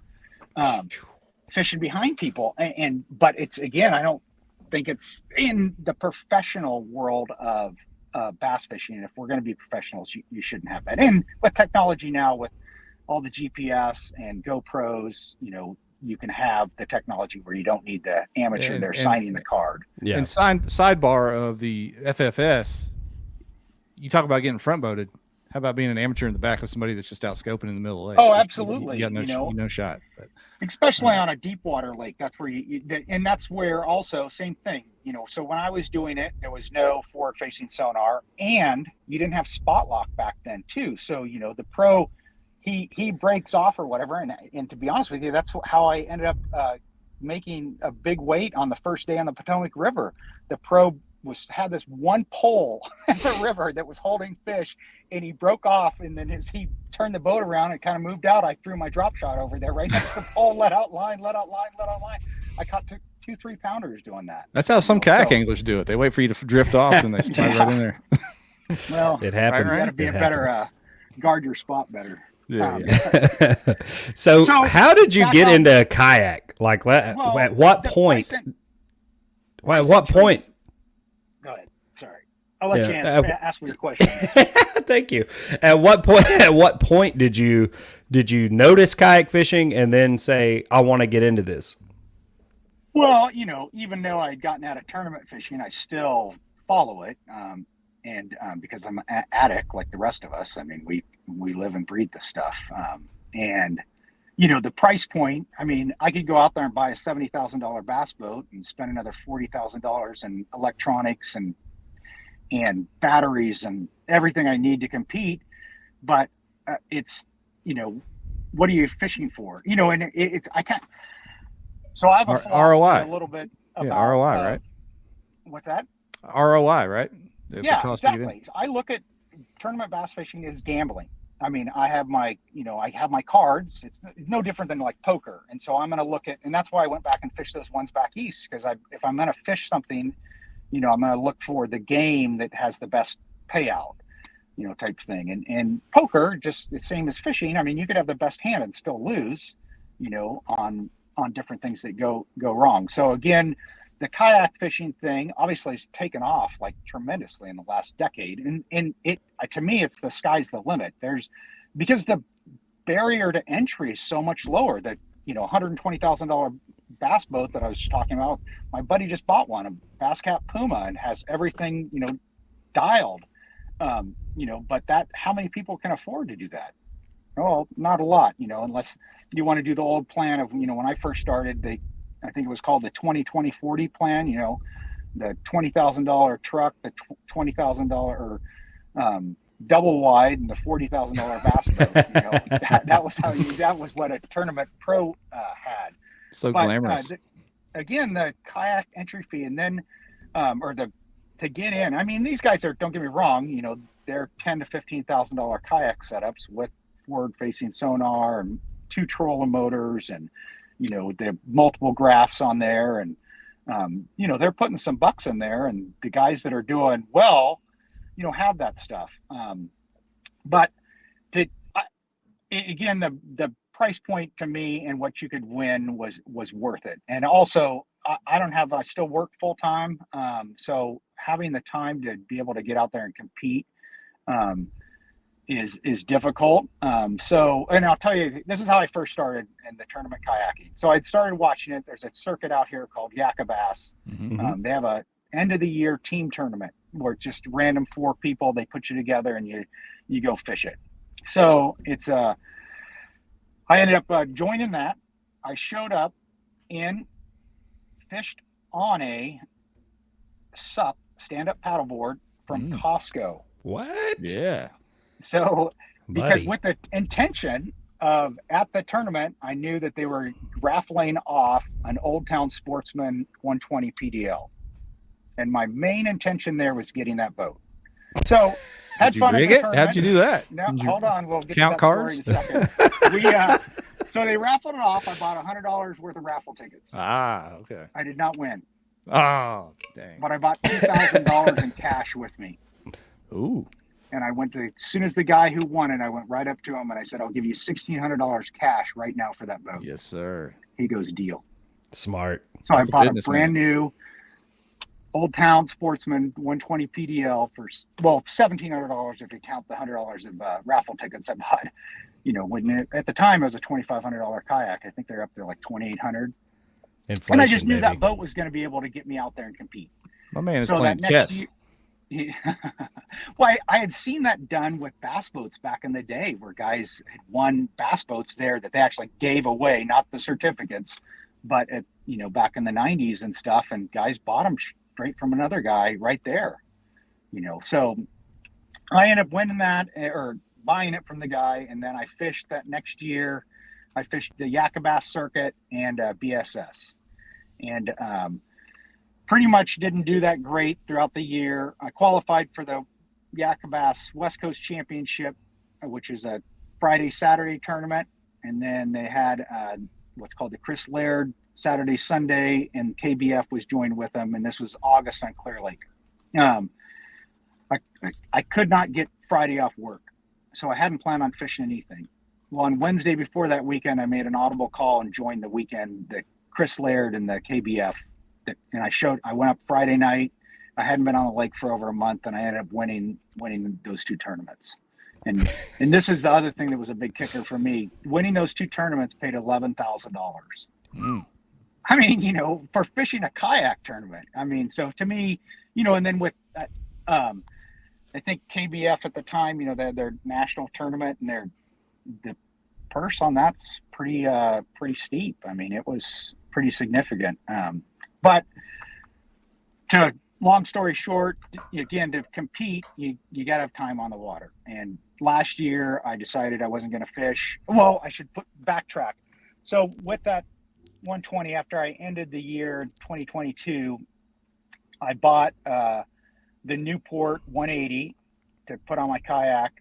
fishing behind people. But it's, again, I don't think it's in the professional world of bass fishing. And if we're going to be professionals, you shouldn't have that. And with technology now, with all the GPS and GoPros, you know, you can have the technology where you don't need the amateur there signing the card.
Yeah.
And sidebar of the FFS, you talk about getting front boated. How about being an amateur in the back of somebody that's just out scoping in the middle of the lake?
Oh, absolutely.
You got no shot. But,
especially on a deep water lake. That's where and that's where also same thing, you know, so when I was doing it, there was no forward facing sonar and you didn't have spot lock back then too. So, you know, the pro, he breaks off or whatever. And to be honest with you, that's how I ended up making a big weight on the first day on the Potomac River. The pro had this one pole in the river that was holding fish, and he broke off. And then as he turned the boat around and kind of moved out, I threw my drop shot over there right next to the pole, let out line. I caught 2 3-pounders doing that.
That's how some kayak anglers do it. They wait for you to drift off and they slide right in there.
Well,
it happens.
You got to be a better guard your spot better.
Yeah. So how did you get into a kayak? Like, at what point? At what point?
Go ahead. Sorry, I'll let you ask me your question.
Thank you. At what point did you notice kayak fishing and then say, I want to get into this?
Well, you know, even though I had gotten out of tournament fishing, I still follow it. Because I'm an addict like the rest of us. I mean, we live and breathe this stuff. And, you know, the price point, I mean, I could go out there and buy a $70,000 bass boat and spend another $40,000 in electronics and batteries and everything I need to compete. But it's, you know, what are you fishing for? You know, and I can't. So I have a philosophy a little bit about
ROI, right?
What's that?
ROI, right?
Yeah, exactly. I look at tournament bass fishing as gambling. I mean, I have my cards. It's no different than like poker. And so I'm going to look at, and that's why I went back and fished those ones back east. Because if I'm going to fish something, you know, I'm going to look for the game that has the best payout, you know, type thing. And poker, just the same as fishing. I mean, you could have the best hand and still lose, you know, on different things that go wrong. So again, the kayak fishing thing obviously has taken off like tremendously in the last decade. And it, to me, it's the sky's the limit. Because the barrier to entry is so much lower that, you know, $120,000 bass boat that I was talking about, my buddy just bought one, a Bass Cat Puma, and has everything, you know, dialed, you know, but how many people can afford to do that? Well, not a lot, you know, unless you want to do the old plan of, you know, when I first started, I think it was called the 20-20-40 plan, you know, the $20,000 truck, the $20,000 double wide, and the $40,000 bass boat. You know, that was what a tournament pro had.
So glamorous.
Again, the kayak entry fee, and then to get in. I mean, these guys don't get me wrong, you know, they're $10,000 to $15,000 kayak setups with forward-facing sonar and 2 trolling motors, and you know, they have multiple graphs on there, and you know, they're putting some bucks in there, and the guys that are doing well, you know, have that stuff. But again, the price point to me and what you could win was worth it. And also, I still work full time, so having the time to be able to get out there and compete, is difficult. So, and I'll tell you, this is how I first started in the tournament kayaking. So I started watching it. There's a circuit out here called Kayak Bass. They have a end of the year team tournament where it's just random 4 people. They put you together and you go fish it. So it's I ended up joining that. I showed up and fished on a SUP, stand-up paddleboard from Costco.
What?
Yeah.
So, because
Buddy.
with the intention of at the tournament, I knew that they were raffling off an Old Town Sportsman 120 PDL. And my main intention there was getting that boat. So, had
Did you
fun at
rig
the
it?
tournament.
How'd you do that?
No,
Did you
hold on. We'll get
count
to that
cards?
story in a second. So they raffled it off. I bought $100 worth of raffle tickets.
Okay.
I did not win,
Oh, dang.
but I bought $2,000 in cash with me.
Ooh.
And I went to, as soon as the guy who won it, I went right up to him and I said, I'll give you $1,600 cash right now for that boat.
Yes, sir.
He goes, deal.
Smart.
So
That's a
I bought a
businessman.
brand new Old Town Sportsman 120 PDL for, well, $1,700 if you count the $100 of raffle tickets I bought. You know, when at the time it was a $2,500 kayak. I think they're up there like $2,800.
Inflation,
And I just knew
baby.
that boat was going to be able to get me out there and compete.
My man is
So
playing
that next
chess.
year, well, I had seen that done with bass boats back in the day where guys had won bass boats there that they actually gave away, not the certificates, but at, you know, back in the 90s and stuff, and guys bought them straight from another guy right there, you know. So I ended up winning that or buying it from the guy, and then I fished that next year. I fished the Kayak Bass circuit and BSS, and pretty much didn't do that great throughout the year. I qualified for the Kayak Bass West Coast Championship, which is a Friday, Saturday tournament. And then they had what's called the Chris Laird Saturday, Sunday, and KBF was joined with them. And this was August on Clear Lake. I could not get Friday off work, so I hadn't planned on fishing anything. Well, on Wednesday before that weekend, I made an audible call and joined the weekend, the Chris Laird and the KBF. And I went up Friday night. I hadn't been on the lake for over a month, and I ended up winning those 2 tournaments. And this is the other thing that was a big kicker for me. Winning those 2 tournaments paid $11,000. I mean, you know, for fishing a kayak tournament. I mean, so to me, you know, and then with that, I think KBF at the time, you know, their national tournament and the purse on that's pretty steep. I mean, it was pretty significant. But long story short, again, to compete, you got to have time on the water. And last year I decided I wasn't going to fish. Well, I should backtrack. So with that 120, after I ended the year 2022, I bought the Newport 180 to put on my kayak.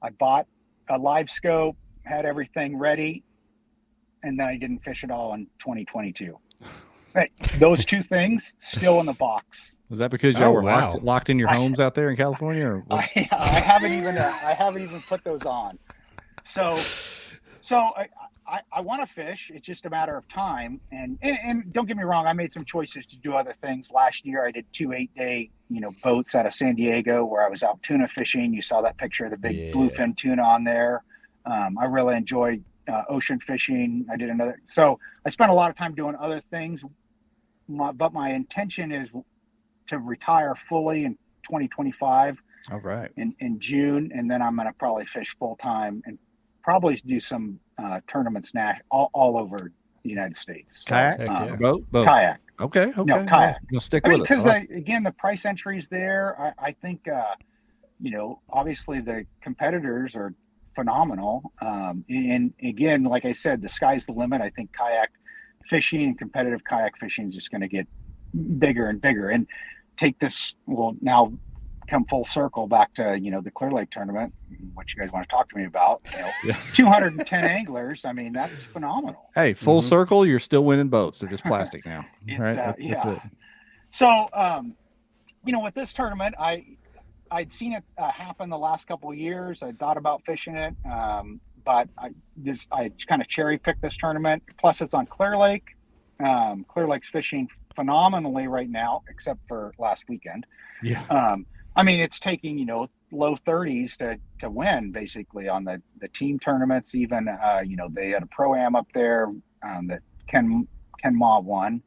I bought a live scope, had everything ready, and then I didn't fish at all in 2022. Right. Those 2 things still in the box.
Was that because y'all were
wow.
locked in your homes out there in California? Or what?
I haven't even put those on. So I want to fish. It's just a matter of time. And don't get me wrong, I made some choices to do other things. Last year I did 2 8-day, you know, boats out of San Diego where I was out tuna fishing. You saw that picture of the big bluefin tuna on there. I really enjoyed ocean fishing. I did another. So I spent a lot of time doing other things. But my intention is to retire fully in 2025.
All right.
In June, and then I'm going to probably fish full time and probably do some tournaments all over the United States. So,
Kayak, both.
Kayak.
Okay.
No, kayak.
You'll stick
I mean,
with it.
because again, the price entry is there. I think you know, obviously the competitors are phenomenal. And again, like I said, the sky's the limit. I think kayak fishing and competitive kayak fishing is just going to get bigger and bigger, and take this will now come full circle back to, you know, the Clear Lake tournament, what you guys want to talk to me about. You know, 210 anglers. I mean, that's phenomenal.
Hey, full circle, you're still winning boats. They're just plastic now.
It's,
right?
yeah.
That's it.
So, you know, with this tournament, I'd seen it happen the last couple of years. I thought about fishing it, but I kind of cherry picked this tournament. Plus, it's on Clear Lake. Clear Lake's fishing phenomenally right now, except for last weekend.
Yeah.
I mean, it's taking, low 30s to win basically on the team tournaments. Even, they had a pro-am up there that Ken Ma won.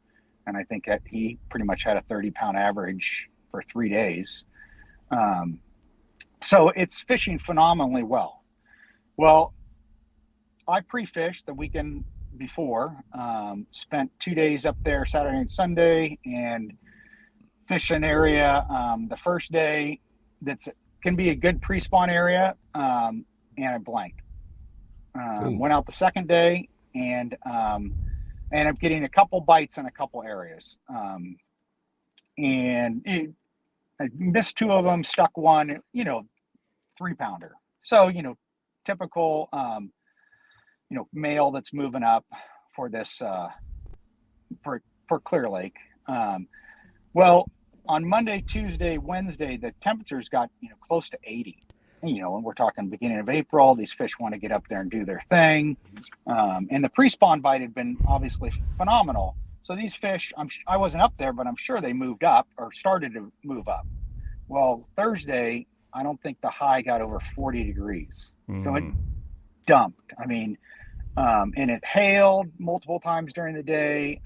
And I think that he pretty much had a 30-pound average for 3 days. So it's fishing phenomenally well. Well, I pre-fished the weekend before, spent 2 days up there, Saturday and Sunday, and fished an area the first day can be a good pre-spawn area, and I blanked. Went out the second day and ended up getting a couple bites in a couple areas. I missed 2 of them, stuck one, 3-pounder. So, typical, male that's moving up for this, for Clear Lake. Well, on Monday, Tuesday, Wednesday, the temperatures got, close to 80. And we're talking beginning of April. These fish want to get up there and do their thing. And the pre-spawn bite had been obviously phenomenal. So these fish, I wasn't up there, but I'm sure they moved up or started to move up. Well, Thursday, I don't think the high got over 40 degrees. So it dumped. I mean, and it hailed multiple times during the day.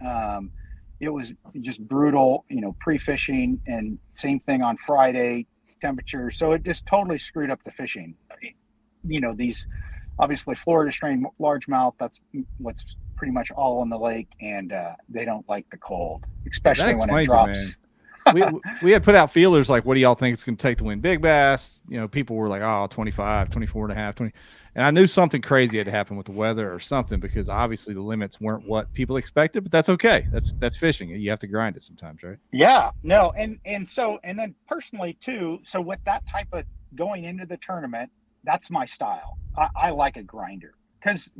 It was just brutal, pre-fishing, and same thing on Friday, temperature. So it just totally screwed up the fishing. These obviously Florida strain largemouth, that's what's pretty much all in the lake, and they don't like the cold, especially when it drops.
we had put out feelers like, what do y'all think it's going to take to win big bass? People were like, 25, 24 and a half, 20. And I knew something crazy had happened with the weather or something, because obviously the limits weren't what people expected, but that's okay. That's fishing. You have to grind it sometimes, right?
Yeah, no. And then personally too, so with that type of going into the tournament, that's my style. I like a grinder because,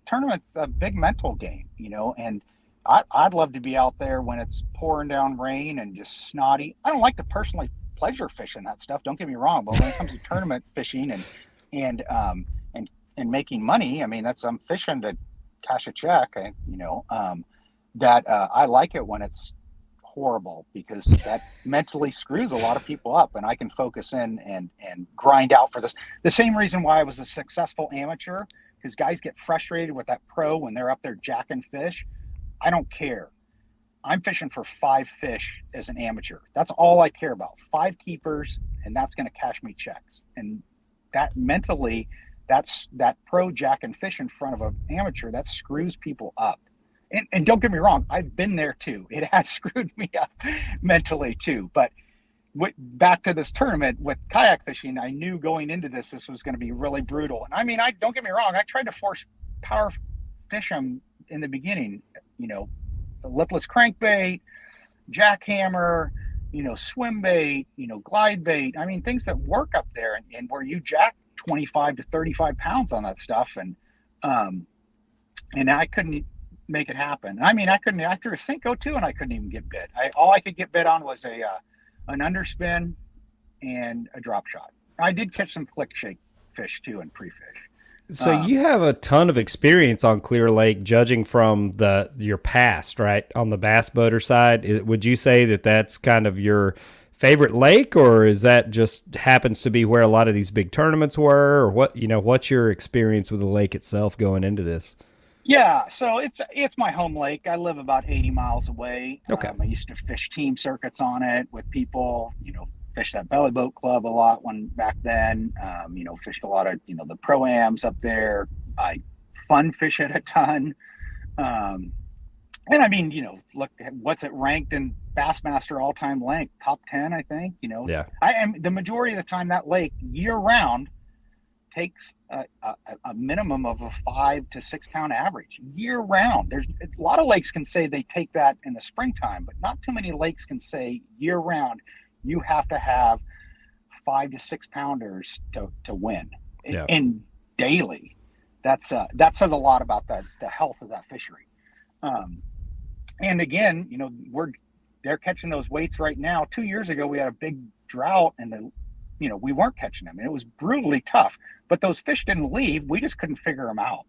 tournament's a big mental game, and I'd love to be out there when it's pouring down rain and just snotty. I don't like to personally pleasure fish and that stuff. Don't get me wrong, but when it comes to tournament fishing and making money, I mean, I'm fishing to cash a check, I like it when it's horrible, because that mentally screws a lot of people up, and I can focus in and grind out for this. The same reason why I was a successful amateur, because guys get frustrated with that pro when they're up there jacking fish. I don't care. I'm fishing for 5 fish as an amateur. That's all I care about. 5 keepers, and that's going to cash me checks. And that mentally, that pro jack and fish in front of an amateur, that screws people up. And don't get me wrong, I've been there too. It has screwed me up mentally too. But back to this tournament with kayak fishing, I knew going into this was going to be really brutal. And I mean, don't get me wrong, I tried to force power fish them in the beginning, the lipless crankbait, jackhammer, swim bait, glide bait. I mean, things that work up there and where you jack 25 to 35 pounds on that stuff. And I couldn't make it happen. I mean, I threw a Cinco too, and I couldn't even get bit. All I could get bit on was an underspin and a drop shot. I did catch some flick shake fish too and pre-fish.
So you have a ton of experience on Clear Lake, judging from your past, right? On the bass boater side, would you say that that's kind of your favorite lake, or is that just happens to be where a lot of these big tournaments were, or what's your experience with the lake itself going into this?
Yeah, so it's my home lake. I live about 80 miles away.
Okay.
I used to fish team circuits on it with people, fished that belly boat club a lot back then, fished a lot of, the pro-ams up there. I fun fish it a ton. And I mean, look, what's it ranked in Bassmaster all-time length? Top 10, I think,
Yeah.
I am the majority of the time that lake year round takes a minimum of a 5 to 6 pound average year round. There's a lot of lakes can say they take that in the springtime, but not too many lakes can say year round you have to have 5 to 6 pounders to win.
Yeah.
And daily. That says a lot about the health of that fishery. And again, they're catching those weights right now. 2 years ago, we had a big drought, and we weren't catching them, and it was brutally tough. But those fish didn't leave. We just couldn't figure them out.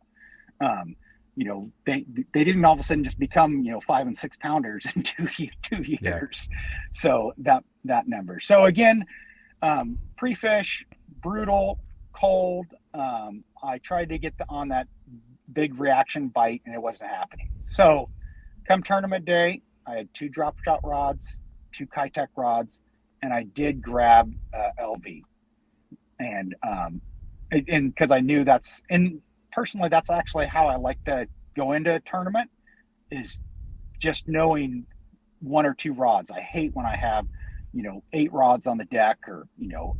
They didn't all of a sudden just become 5 and 6 pounders in 2 years. Yeah. So that number. So again, Pre-fish, brutal, cold. I tried to get on that big reaction bite, and it wasn't happening. So come tournament day, I had 2 drop shot rods, 2 Kitech rods, and I did grab LV. And because I knew personally, that's actually how I like to go into a tournament, is just knowing 1 or 2 rods. I hate when I have, 8 rods on the deck, or,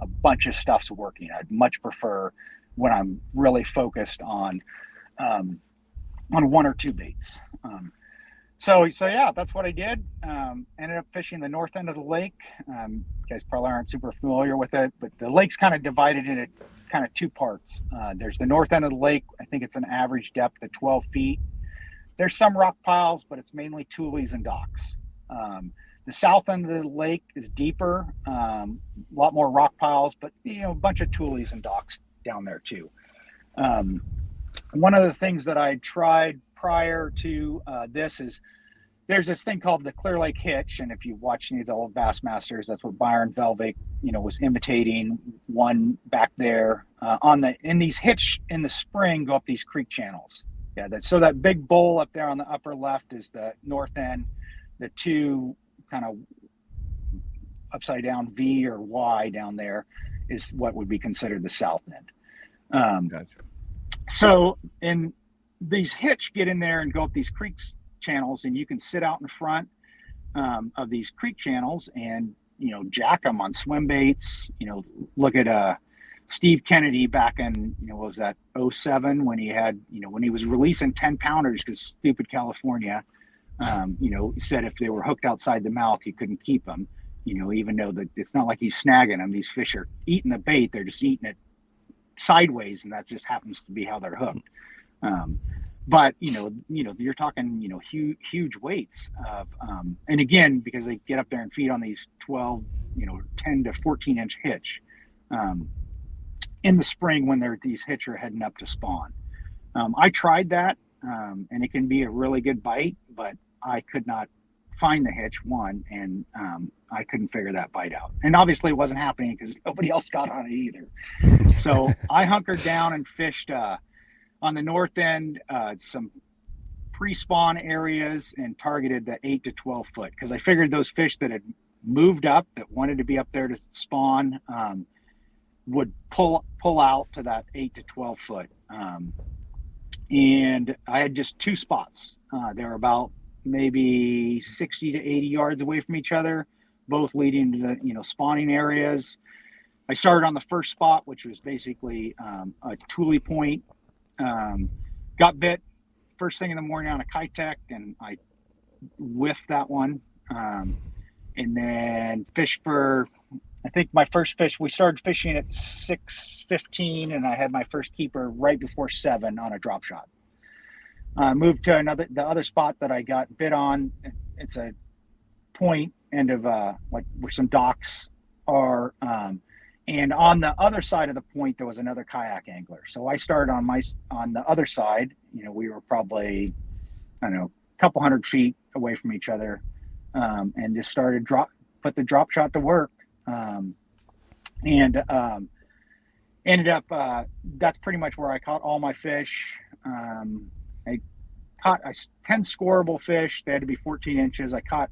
a bunch of stuff's working. I'd much prefer when I'm really focused on 1 or 2 baits. So yeah, that's what I did. Ended up fishing the north end of the lake. You guys probably aren't super familiar with it, but the lake's kind of divided into kind of 2 parts. There's the north end of the lake. I think it's an average depth of 12 feet. There's some rock piles, but it's mainly tules and docks. The south end of the lake is deeper, a lot more rock piles, but a bunch of tules and docks down there too. One of the things that I tried prior to this is there's this thing called the Clear Lake hitch, and if you watch any of the old Bassmasters, that's what Byron Velvik, was imitating. One back there in these hitch in the spring go up these creek channels. Yeah, so that big bowl up there on the upper left is the north end. The 2 kind of upside down V or Y down there is what would be considered the south end.
Gotcha.
So in these hitch get in there and go up these creek channels, and you can sit out in front of these creek channels and jack them on swim baits. Look at Steve Kennedy back in what was that, 07, when he had when he was releasing 10 pounders because stupid California said if they were hooked outside the mouth he couldn't keep them, even though that it's not like he's snagging them. These fish are eating the bait, they're just eating it sideways, and that just happens to be how they're hooked. But you're talking huge weights of and again, because they get up there and feed on these 12 10 to 14 inch hitch in the spring when these hitch are heading up to spawn. I tried that, and it can be a really good bite, but I could not find the hitch, one, and I couldn't figure that bite out. And obviously it wasn't happening because nobody else got on it either. So I hunkered down and fished on the north end, some pre-spawn areas, and targeted the 8 to 12 foot, because I figured those fish that had moved up, that wanted to be up there to spawn, would pull out to that 8 to 12 foot. And I had just 2 spots. They were about maybe 60 to 80 yards away from each other, both leading to the spawning areas. I started on the first spot, which was basically a Thule point. Got bit first thing in the morning on a Kitech, and I whiffed that one. And then fished for, I think my first fish, we started fishing at 6:15, and I had my first keeper right before 7 on a drop shot. Moved to the other spot that I got bit on. It's a point end of like where some docks are, and on the other side of the point there was another kayak angler. So I started on the other side. We were probably, I don't know, a couple hundred feet away from each other, and just started put the drop shot to work, and ended up that's pretty much where I caught all my fish. I caught 10 scoreable fish. They had to be 14 inches. I caught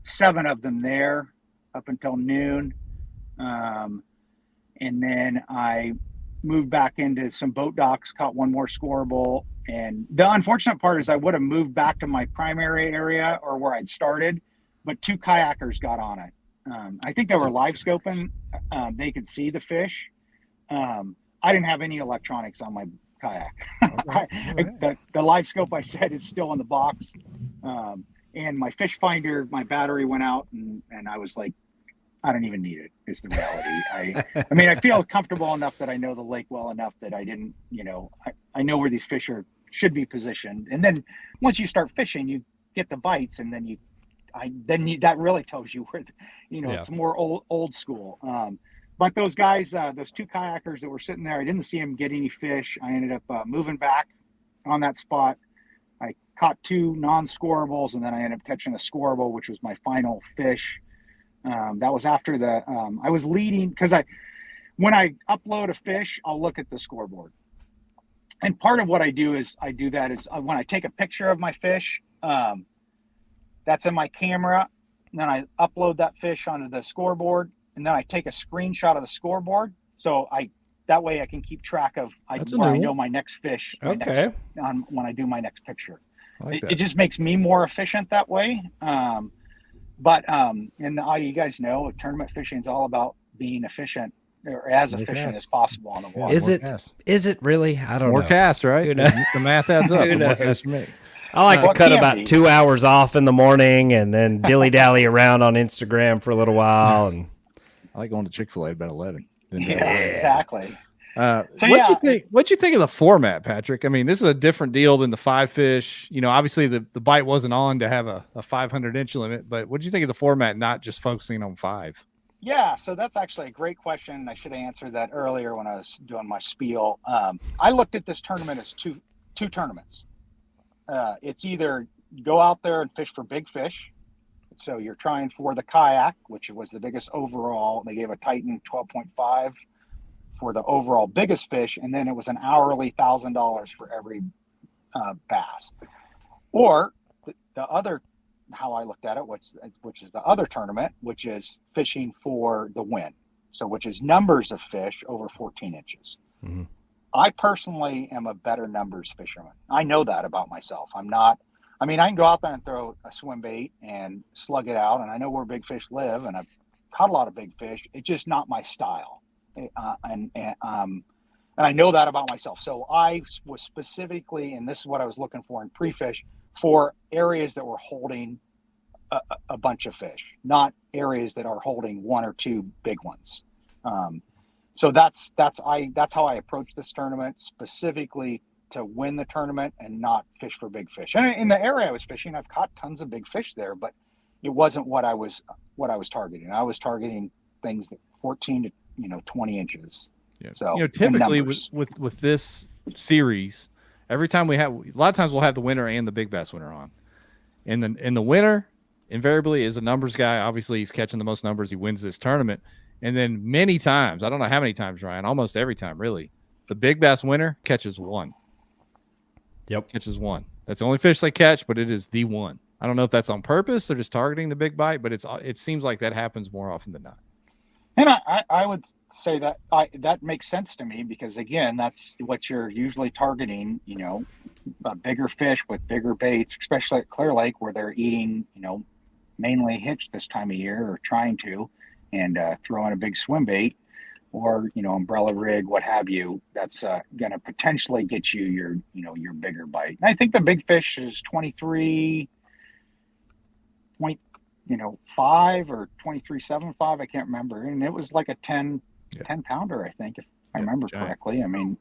7 of them there up until noon. And then I moved back into some boat docks, caught 1 more scoreable. And the unfortunate part is I would have moved back to my primary area or where I'd started, but 2 kayakers got on it. I think they were live scoping. They could see the fish. I didn't have any electronics on my kayak. Right. The live scope, I said, is still in the box. And my fish finder, my battery went out, and I was like, I don't even need it, is the reality. I mean, I feel comfortable enough that I know the lake well enough that I didn't, I know where these fish should be positioned. And then once you start fishing, you get the bites, and then that really tells you where, it's more old school. But those guys, those 2 kayakers that were sitting there, I didn't see them get any fish. I ended up moving back on that spot. I caught 2 non-scoreables, and then I ended up catching a scoreable, which was my final fish. That was after I was leading because when I upload a fish, I'll look at the scoreboard. And part of what I do is when I take a picture of my fish, that's in my camera, and then I upload that fish onto the scoreboard, and then I take a screenshot of the scoreboard. So that way I can keep track of where I know my next fish. When I do my next picture, it just makes me more efficient that way. And you guys know, tournament fishing is all about being efficient or as efficient as possible on the water.
Is it really? I don't know.
More cast, right? The math adds up. More cast for me.
I like to cut about 2 hours off in the morning and then dilly-dally around on Instagram for a little while. And
I like going to Chick-fil-A about 11.
Exactly.
What'd you think of the format, Patrick? I mean, this is a different deal than the 5 fish. You know, obviously the bite wasn't on to have a 500-inch limit, but what'd you think of the format, not just focusing on 5?
Yeah, so that's actually a great question. I should have answered that earlier when I was doing my spiel. I looked at this tournament as two tournaments. It's either go out there and fish for big fish. So you're trying for the kayak, which was the biggest overall. They gave a Titan 12.5 for the overall biggest fish. And then it was an hourly $1,000 for every bass. Or the other, how I looked at it, which is the other tournament, which is fishing for the win. So which is numbers of fish over 14 inches. Mm-hmm. I personally am a better numbers fisherman. I know that about myself. I can go out there and throw a swim bait and slug it out, and I know where big fish live, and I've caught a lot of big fish. It's just not my style. And I know that about myself. So I was specifically, and this is what I was looking for in pre-fish, for areas that were holding a bunch of fish, not areas that are holding 1 or 2 big ones. So that's how I approach this tournament, specifically to win the tournament and not fish for big fish. And in the area I was fishing, I've caught tons of big fish there, but it wasn't what I was targeting. I was targeting things that 14 to 20 inches. Yeah. So
typically with this series, every time a lot of times we'll have the winner and the big bass winner on. And the winner invariably is a numbers guy. Obviously, he's catching the most numbers. He wins this tournament. And then many times, I don't know how many times, Ryan, almost every time, really, the big bass winner catches 1.
Yep.
Catches 1. That's the only fish they catch, but it is the one. I don't know if that's on purpose. They're just targeting the big bite, but it seems like that happens more often than not.
And I would say that that makes sense to me because, again, that's what you're usually targeting, a bigger fish with bigger baits, especially at Clear Lake where they're eating, mainly hitch this time of year or trying to, and throw in a big swim bait or, umbrella rig, what have you, that's going to potentially get you your bigger bite. And I think the big fish is 23.5 or 23.75. I can't remember. And it was like a 10 pounder, I think, if I remember correctly. I mean,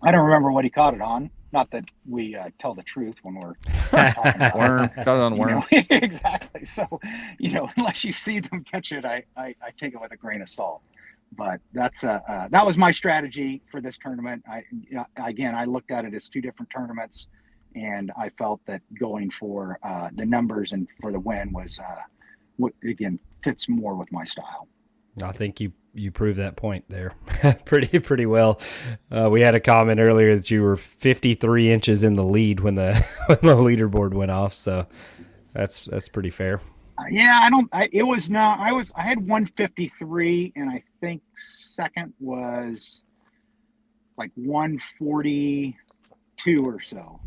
I don't remember what he caught it on. Not that we tell the truth when we're talking about
worm. Got it on worm.
Exactly. So, unless you see them catch it, I take it with a grain of salt. But that's that was my strategy for this tournament. I looked at it as 2 different tournaments, and I felt that going for the numbers and for the win was, again, fits more with my style.
I think you proved that point there pretty well. We had a comment earlier that you were 53 inches in the lead when the leaderboard went off, so that's pretty fair.
Yeah, I had 153, and I think second was like 142 or so.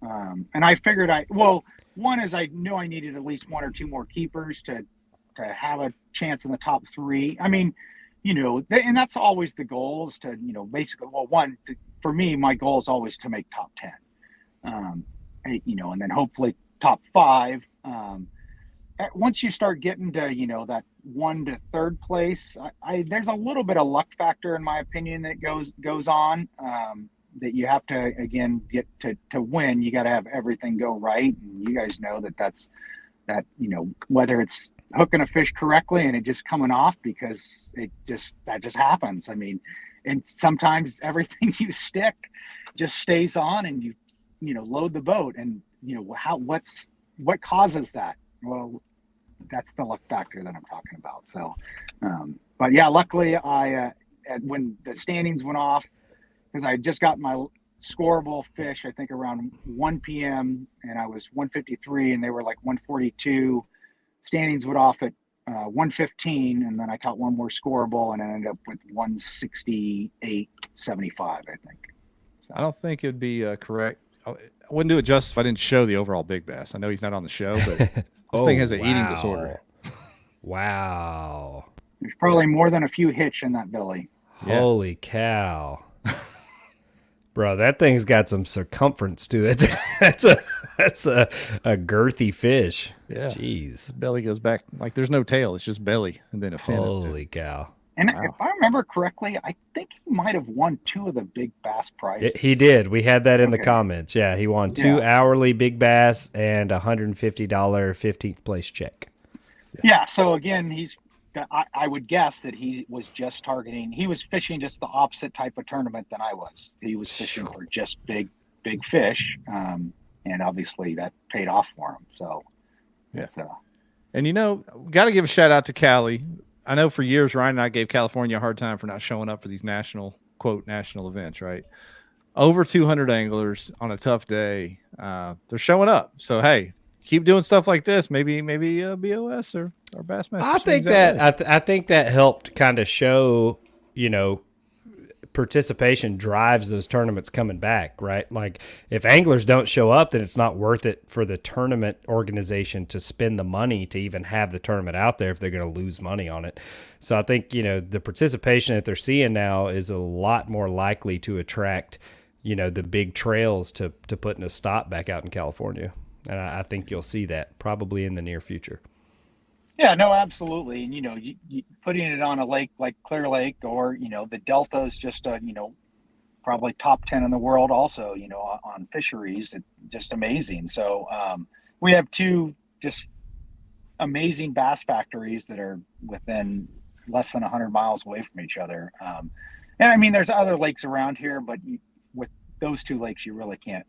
And I figured one is I knew I needed at least 1 or 2 more keepers to have a chance in the top 3. I mean, and that's always the goal is to, basically, for me, my goal is always to make top 10, and then hopefully top 5. Once you start getting to, that 1 to 3rd place, there's a little bit of luck factor, in my opinion, that goes on, that you have to, again, get to win. You got to have everything go right. And you guys know that whether it's hooking a fish correctly and it just coming off because that just happens. I mean, and sometimes everything you stick just stays on and you load the boat and what causes that? Well, that's the luck factor that I'm talking about. So, but yeah, luckily when the standings went off, because I just got my scoreable fish, I think around 1 p.m. and I was 153 and they were like 142. Standings went off at 115, and then I caught one more scoreable and I ended up with 168.75, I think. So.
I don't think it'd be correct. I wouldn't do it justice if I didn't show the overall big bass. I know he's not on the show, but this thing has an eating disorder.
Wow.
There's probably more than a few hitch in that belly.
Holy cow. Bro, that thing's got some circumference to it. that's a girthy fish.
Yeah.
Jeez.
His belly goes back like there's no tail. It's just belly and then a fin.
Holy cow.
And if I remember correctly, I think he might have won 2 of the big bass prizes.
He did. We had that in the comments. Yeah, he won 2 hourly big bass and $150 15th place check.
Yeah, so again, I would guess that he was just targeting, he was fishing just the opposite type of tournament than I was. He was fishing for just big fish. And obviously that paid off for him. So,
yeah. And got to give a shout out to Cali. I know for years, Ryan and I gave California a hard time for not showing up for these national events, right? Over 200 anglers on a tough day. They're showing up. So, hey, keep doing stuff like this. Maybe BOS or Bassmaster.
I think that helped kind of show, participation drives those tournaments coming back, right? Like if anglers don't show up, then it's not worth it for the tournament organization to spend the money to even have the tournament out there if they're going to lose money on it. So I think, the participation that they're seeing now is a lot more likely to attract, the big trails to putting a stop back out in California. And I think you'll see that probably in the near future.
Yeah, no, absolutely. And, you putting it on a lake like Clear Lake or, the Delta is just probably top 10 in the world also, on fisheries. It's just amazing. So we have 2 just amazing bass factories that are within less than 100 miles away from each other. And I mean, there's other lakes around here, but with those 2 lakes, you really can't,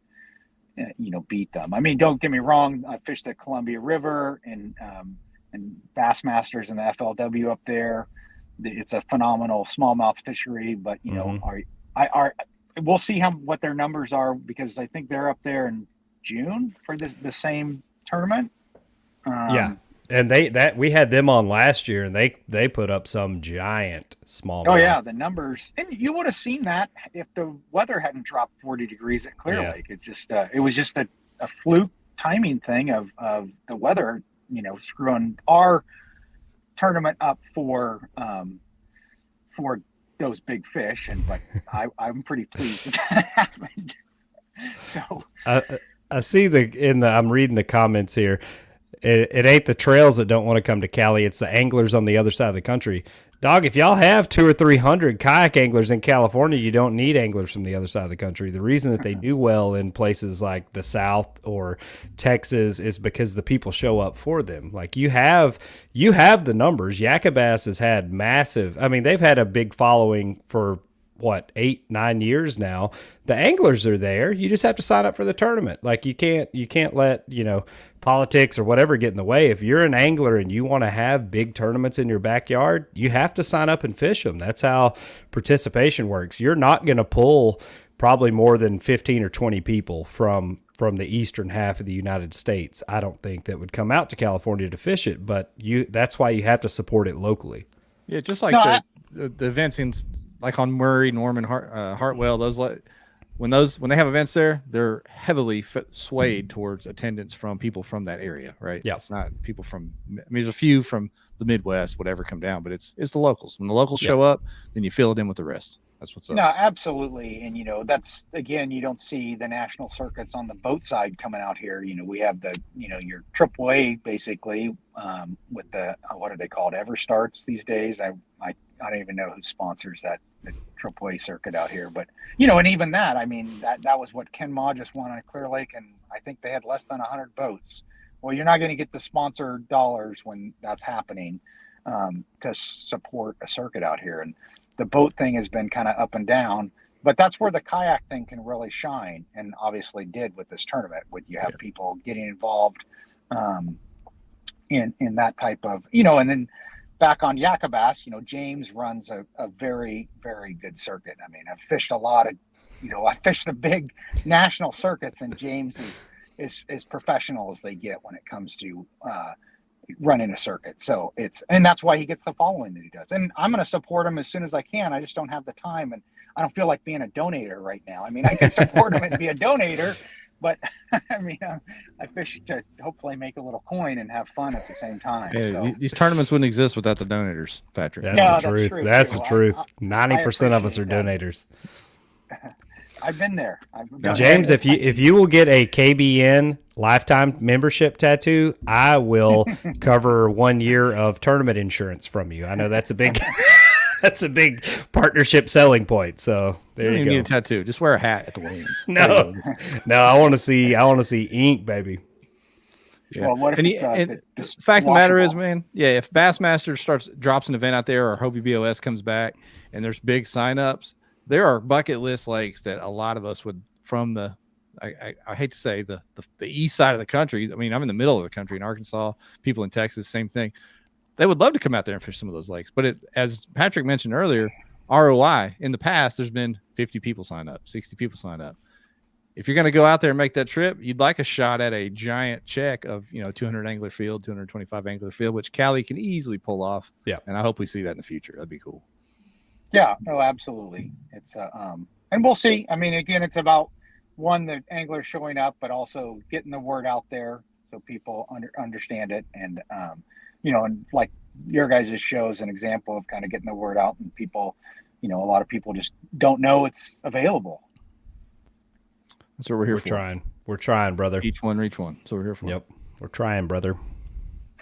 beat them. I mean, don't get me wrong. I fished the Columbia River and Bassmasters and the FLW up there. It's a phenomenal smallmouth fishery, but we'll see what their numbers are because I think they're up there in June for the same tournament.
Yeah, and we had them on last year, and they put up some giant smallmouth.
Oh yeah, the numbers, and you would have seen that if the weather hadn't dropped 40 degrees at Clear Lake. It just it was just a fluke timing thing of the weather. Screwing our tournament up for those big fish, but I'm pretty pleased that happened. So
I see I'm reading the comments here. It ain't the trails that don't want to come to Cali; it's the anglers on the other side of the country. Dog, if y'all have 200 or 300 kayak anglers in California, you don't need anglers from the other side of the country. The reason that they do well in places like the South or Texas is because the people show up for them. Like you have the numbers. Yakka Bass has had massive. I mean, they've had a big following for 8-9 years now. The anglers are there. You just have to sign up for the tournament. Like you can't let politics or whatever get in the way. If you're an angler and you want to have big tournaments in your backyard, you have to sign up and fish them. That's how participation works. You're not going to pull probably more than 15 or 20 people from the eastern half of the United States, I don't think, that would come out to California to fish it, but that's why you have to support it locally.
Yeah, just like the events in like on Murray, Norman, Hartwell, when they have events there, they're heavily swayed towards attendance from people from that area, right?
Yeah,
it's not people from. I mean, there's a few from the Midwest, whatever, come down, but it's the locals. When the locals show up, then you fill it in with the rest. That's what's up.
No, absolutely, and that's again, you don't see the national circuits on the boat side coming out here. We have the your AAA basically with the what are they called, Everstarts these days. I don't even know who sponsors the AAA circuit out here, but and even that, I mean, that was what Ken Ma just won on Clear Lake, and I think they had less than 100 boats. Well, you're not going to get the sponsor dollars when that's happening to support a circuit out here, and the boat thing has been kind of up and down, but that's where the kayak thing can really shine, and obviously did with this tournament. With you have people getting involved, in that type of, and then back on Kayak Bass, James runs a very, very good circuit. I mean, I've fished a lot of, I fished the big national circuits, and James is as professional as they get when it comes to running a circuit. So and that's why he gets the following that he does. And I'm going to support him as soon as I can. I just don't have the time, and I don't feel like being a donator right now. I mean, I can support him and be a donator, but I mean, I fish to hopefully make a little coin and have fun at the same time.
Hey,
so
these tournaments wouldn't exist without the donators, Patrick.
That's the truth. That's the truth. 90% of us are donators.
I've been there.
James, if you will get a KBN lifetime membership tattoo, I will cover 1 year of tournament insurance from you. I know that's a big that's a big partnership selling point. So there you go.
Need a tattoo. Just wear a hat at the weigh-ins.
No, I want to see ink, baby.
Yeah. Well, what if
the fact of the matter is, man, if Bassmaster drops an event out there, or Hobie BOS comes back and there's big signups, there are bucket list lakes that a lot of us would, from the, I hate to say the east side of the country. I mean, I'm in the middle of the country in Arkansas, people in Texas, same thing. They would love to come out there and fish some of those lakes. But as Patrick mentioned earlier, ROI in the past, there's been 50 people sign up, 60 people sign up. If you're going to go out there and make that trip, you'd like a shot at a giant check of, 200 angler field, 225 angler field, which Cali can easily pull off. Yeah. And I hope we see that in the future. That'd be cool.
Yeah, no, absolutely. It's and we'll see. I mean, again, it's about the anglers showing up, but also getting the word out there so people understand it. And and like your guys' show is an example of kind of getting the word out, and people, a lot of people just don't know it's available.
That's what we're here for.
We're trying, brother.
Each one reach one. That's what we're here for.
Yep. We're trying, brother.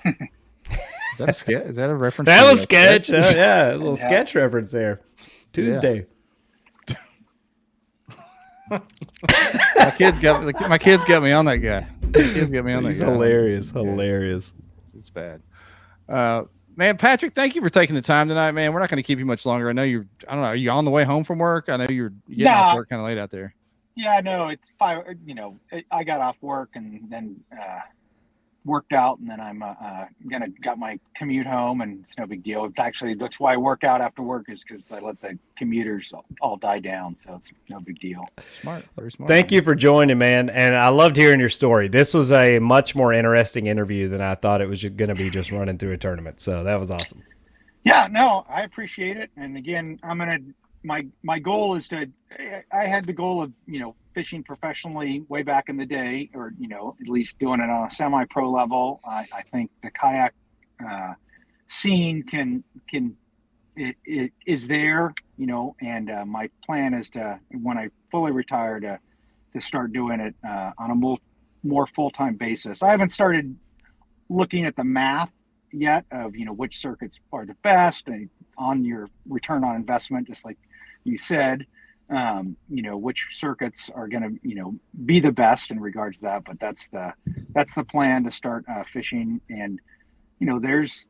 Is that a sketch? Is that a reference?
That was sketch. Oh, yeah, a little sketch reference there. Tuesday.
Yeah. my kids got me on that guy.
He's hilarious.
It's bad. Man, Patrick, thank you for taking the time tonight, man. We're not going to keep you much longer. I know are you on the way home from work? I know you're getting off work kind of late out there.
Yeah, no, it's 5. I got off work and then worked out, and then I'm got my commute home, and it's no big deal. Actually, that's why I work out after work, is because I let the commuters all die down, so it's no big deal.
Smart, very smart.
Thank you for joining, man, and I loved hearing your story. This was a much more interesting interview than I thought it was going to be, just running through a tournament. So that was awesome.
Yeah, no, I appreciate it, and again, my goal is to. I had the goal of fishing professionally way back in the day, or at least doing it on a semi-pro level. I think the kayak scene is there, and my plan is to, when I fully retire, to start doing it on a more full-time basis. I haven't started looking at the math yet of which circuits are the best, and on your return on investment, just like you said, which circuits are going to be the best in regards to that. But that's the plan, to start fishing. And there's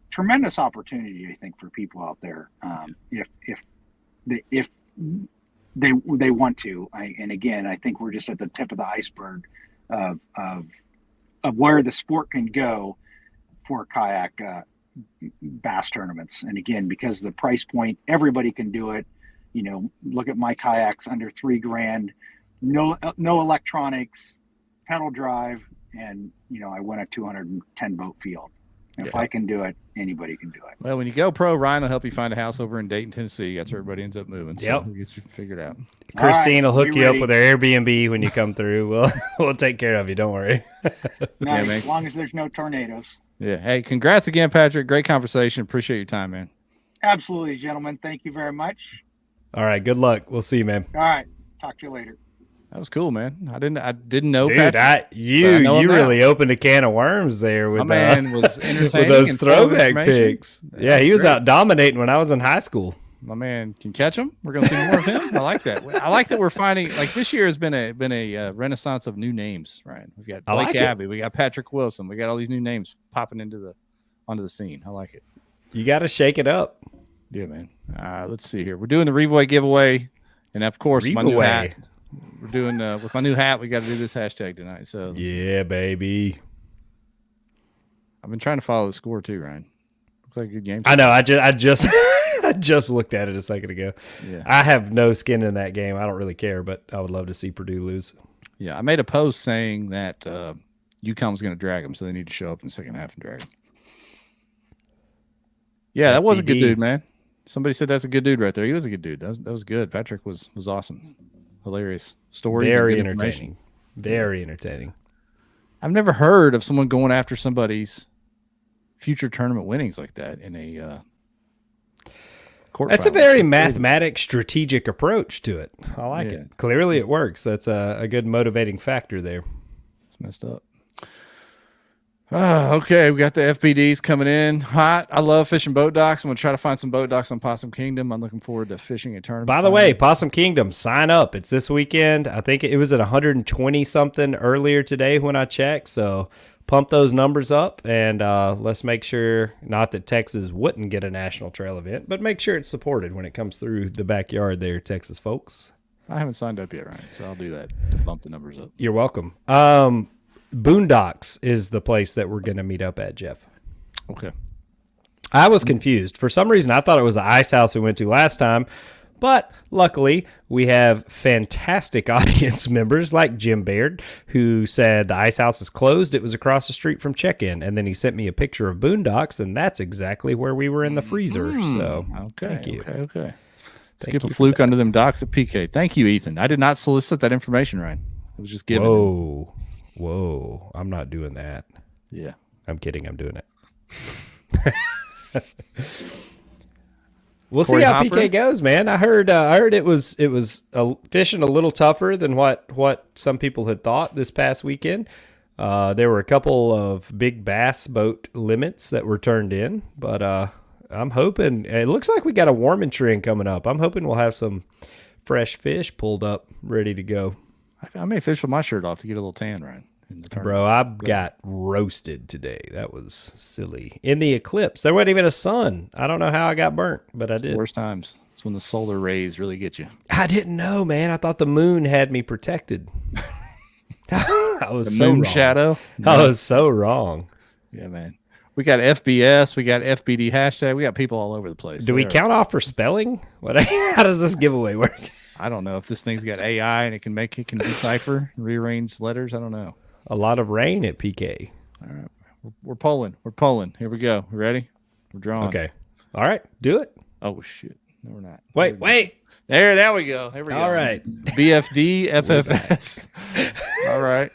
tremendous opportunity, I think, for people out there, if they want to. And again, I think we're just at the tip of the iceberg of where the sport can go for kayak bass tournaments. And again, because of the price point, everybody can do it. Look at my kayaks, under $3,000, no electronics, pedal drive, and I win a 210 boat field. If I can do it, anybody can do it.
Well, when you go pro, Ryan will help you find a house over in Dayton, Tennessee. That's where everybody ends up moving. So we'll get you figured out.
Christine will hook you up with her Airbnb when you come through. We'll take care of you. Don't worry.
Nice, as long as there's no tornadoes.
Yeah. Hey, congrats again, Patrick. Great conversation. Appreciate your time, man.
Absolutely, gentlemen. Thank you very much.
All right. Good luck. We'll see you, man.
All right. Talk to you later.
That was cool, man. I didn't know.
Dude,
Patrick,
you really opened a can of worms there with
my man was entertaining
with those
and
throwback picks. Yeah, he was
great.
out dominating when I was in high school.
My man can catch him. We're gonna see more of him. I like that. I like that we're finding, like, this year has been a renaissance of new names. Right? We've got Blake Abbey, we got Patrick Wilson, we got all these new names popping onto the scene. I like it.
You got to shake it up.
Yeah, man. Let's see here. We're doing the Revoy giveaway, and of course my new hat. We're doing with my new hat. We got to do this hashtag tonight. So
yeah, baby.
I've been trying to follow the score too, Ryan. Looks like a good game.
I know. I just I just looked at it a second ago.
Yeah.
I have no skin in that game. I don't really care, but I would love to see Purdue lose.
Yeah, I made a post saying that UConn was going to drag them, so they need to show up in the second half and drag them. Yeah, that was a good dude, man. Somebody said that's a good dude right there. He was a good dude. That was good. Patrick was awesome. Hilarious stories.
Very entertaining. Very entertaining.
I've never heard of someone going after somebody's future tournament winnings like that in a court.
That's a very mathematic, strategic approach to it. I like it. Clearly it works. That's a good motivating factor there.
It's messed up. Okay, we got the FPDs coming in hot. I love fishing boat docks. I'm going to try to find some boat docks on Possum Kingdom. I'm looking forward to fishing a tournament.
By the way, Possum Kingdom, sign up. It's this weekend. I think it was at 120-something earlier today when I checked, so pump those numbers up, and let's make sure, not that Texas wouldn't get a national trail event, but make sure it's supported when it comes through the backyard there, Texas folks.
I haven't signed up yet, Ryan, so I'll do that to bump the numbers up.
You're welcome. Boondocks is the place that we're going to meet up at, Jeff.
Okay.
I was confused. For some reason, I thought it was the ice house we went to last time, but luckily we have fantastic audience members like Jim Baird, who said the ice house is closed. It was across the street from check-in, and then he sent me a picture of Boondocks, and that's exactly where we were in the freezer. So thank you.
Okay. Skip a fluke under them docks at PK. Thank you, Ethan. I did not solicit that information, Ryan. It was just given.
Whoa, I'm not doing that.
Yeah.
I'm kidding. I'm doing it. We'll see how PK goes, man. I heard it was fishing a little tougher than what some people had thought this past weekend. There were a couple of big bass boat limits that were turned in, but I'm hoping it looks like we got a warming trend coming up. I'm hoping we'll have some fresh fish pulled up, ready to go.
I may fish with my shirt off to get a little tan, Ryan. In the tournament.
Bro, I got roasted today. That was silly. In the Eclipse, there wasn't even a sun. I don't know how I got burnt, but I did.
Worst times. It's when the solar rays really get you.
I didn't know, man. I thought the moon had me protected. I was
the
so
moon
wrong.
Shadow.
I was so wrong.
Yeah, man. We got FBS. We got FBD hashtag. We got people all over the place.
Do we count off for spelling? How does this giveaway work?
I don't know if this thing's got AI and it can decipher, rearrange letters. I don't know.
A lot of rain at PK.
All right. We're polling. We're polling. Here we go. We ready? We're drawing.
Okay. All right. Do it.
Oh, shit. No, we're not.
Wait.
There we go. There we go.
All right.
BFD, FFS. All right.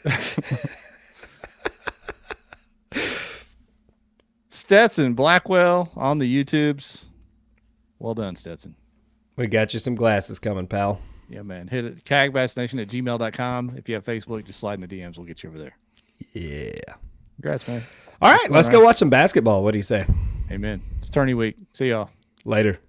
Stetson Blackwell on the YouTubes. Well done, Stetson.
We got you some glasses coming, pal.
Yeah, man. Hit it. Kayak Bass Nation at gmail.com. If you have Facebook, just slide in the DMs. We'll get you over there.
Yeah.
Congrats, man.
All right. Let's go watch some basketball. What do you say?
Amen. It's tourney week. See y'all.
Later.